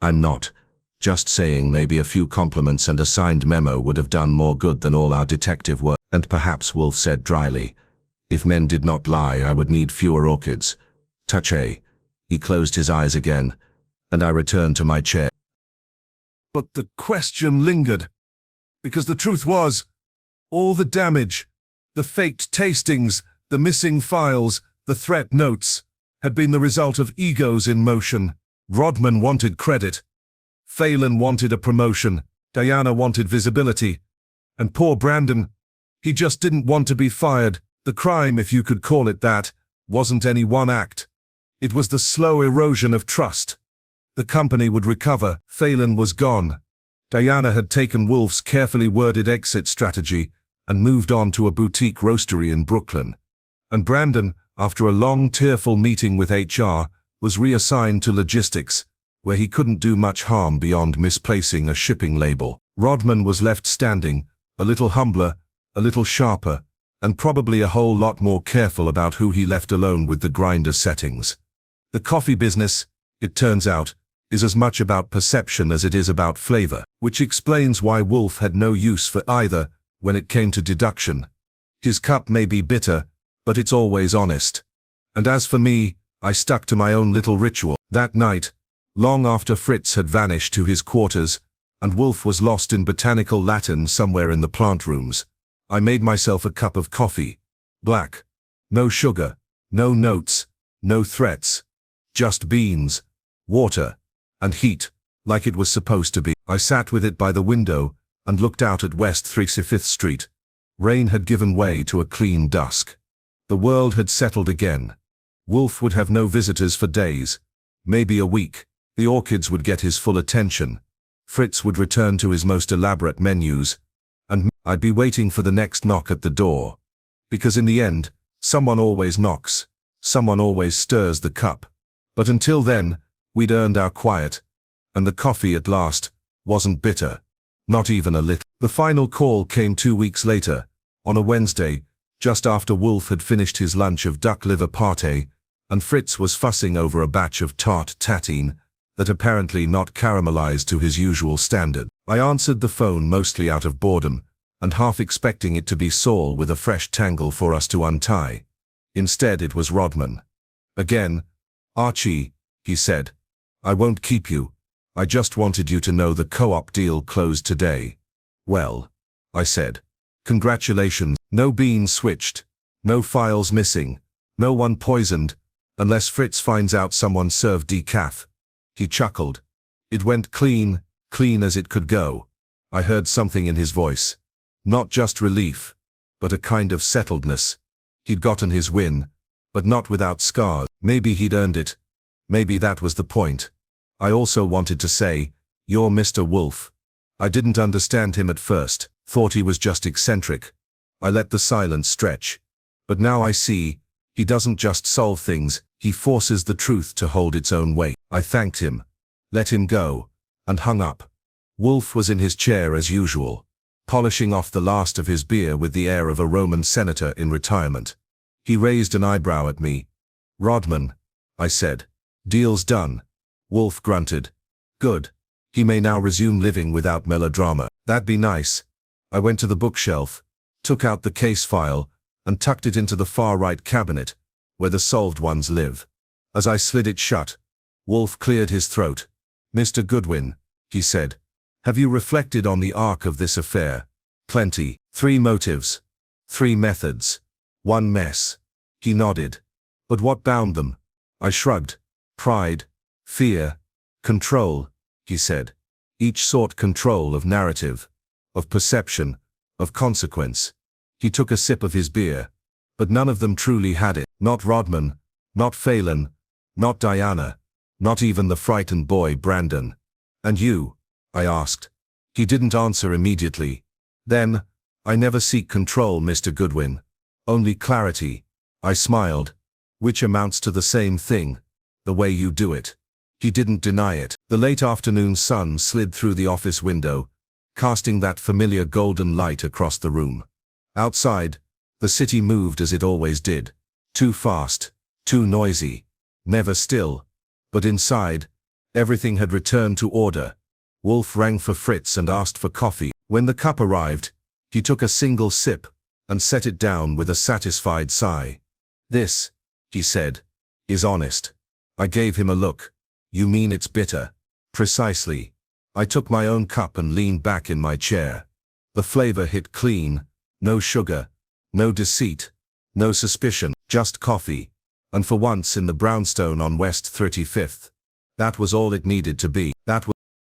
I'm not. Just saying maybe a few compliments and a signed memo would have done more good than all our detective work. And perhaps, Wolfe said dryly, if men did not lie, I would need fewer orchids. Touché. He closed his eyes again, and I returned to my chair. But the question lingered, because the truth was, all the damage, the faked tastings, the missing files, the threat notes, had been the result of egos in motion. Rodman wanted credit. Phelan wanted a promotion. Diana wanted visibility. And poor Brandon, he just didn't want to be fired. The crime, if you could call it that, wasn't any one act. It was the slow erosion of trust. The company would recover. Phelan was gone. Diana had taken Wolfe's carefully worded exit strategy and moved on to a boutique roastery in Brooklyn. And Brandon, after a long, tearful meeting with HR, was reassigned to logistics, where he couldn't do much harm beyond misplacing a shipping label. Rodman was left standing, a little humbler, a little sharper, and probably a whole lot more careful about who he left alone with the grinder settings. The coffee business, it turns out, is as much about perception as it is about flavor, which explains why Wolfe had no use for either when it came to deduction. His cup may be bitter, but it's always honest. And as for me, I stuck to my own little ritual. That night, long after Fritz had vanished to his quarters, and Wolfe was lost in botanical Latin somewhere in the plant rooms, I made myself a cup of coffee. Black. No sugar, no notes, no threats. Just beans, water, and heat, like it was supposed to be. I sat with it by the window and looked out at West 35th Street. Rain had given way to a clean dusk. The world had settled again. Wolfe would have no visitors for days, maybe a week. The orchids would get his full attention. Fritz would return to his most elaborate menus, and I'd be waiting for the next knock at the door. Because in the end, someone always knocks, someone always stirs the cup. But until then, we'd earned our quiet, and the coffee at last wasn't bitter, not even a little. The final call came 2 weeks later, on a Wednesday, just after Wolfe had finished his lunch of duck liver pâté, and Fritz was fussing over a batch of tart tatine that apparently not caramelized to his usual standard. I answered the phone mostly out of boredom, and half expecting it to be Saul with a fresh tangle for us to untie. Instead it was Rodman. Again. Archie, he said, I won't keep you. I just wanted you to know the co-op deal closed today. Well, I said, congratulations. No beans switched, no files missing, no one poisoned, unless Fritz finds out someone served decaf. He chuckled. It went clean, clean as it could go. I heard something in his voice. Not just relief, but a kind of settledness. He'd gotten his win, but not without scars. Maybe he'd earned it. Maybe that was the point. I also wanted to say, you're Mr. Wolfe. I didn't understand him at first, thought he was just eccentric. I let the silence stretch. But now I see, he doesn't just solve things, he forces the truth to hold its own weight. I thanked him, let him go, and hung up. Wolfe was in his chair as usual, polishing off the last of his beer with the air of a Roman senator in retirement. He raised an eyebrow at me. Rodman, I said. Deal's done. Wolfe grunted. Good. He may now resume living without melodrama. That'd be nice. I went to the bookshelf, took out the case file, and tucked it into the far right cabinet, where the solved ones live. As I slid it shut, Wolfe cleared his throat. Mr. Goodwin, he said, have you reflected on the arc of this affair? Plenty. 3 motives. 3 methods. 1 mess. He nodded. But what bound them? I shrugged. Pride. Fear. Control, he said. Each sought control of narrative, of perception, of consequence. He took a sip of his beer. But none of them truly had it. Not Rodman, not Phelan, not Diana, not even the frightened boy Brandon. And you? I asked. He didn't answer immediately. Then, I never seek control, Mr. Goodwin. Only clarity. I smiled. Which amounts to the same thing. The way you do it. He didn't deny it. The late afternoon sun slid through the office window, casting that familiar golden light across the room. Outside, the city moved as it always did. Too fast, too noisy, never still. But inside, everything had returned to order. Wolfe rang for Fritz and asked for coffee. When the cup arrived, he took a single sip and set it down with a satisfied sigh. This, he said, is honest. I gave him a look. You mean it's bitter? Precisely. I took my own cup and leaned back in my chair. The flavor hit clean. No sugar. No deceit. No suspicion. Just coffee. And for once in the brownstone on West 35th. That was all it needed to be. That was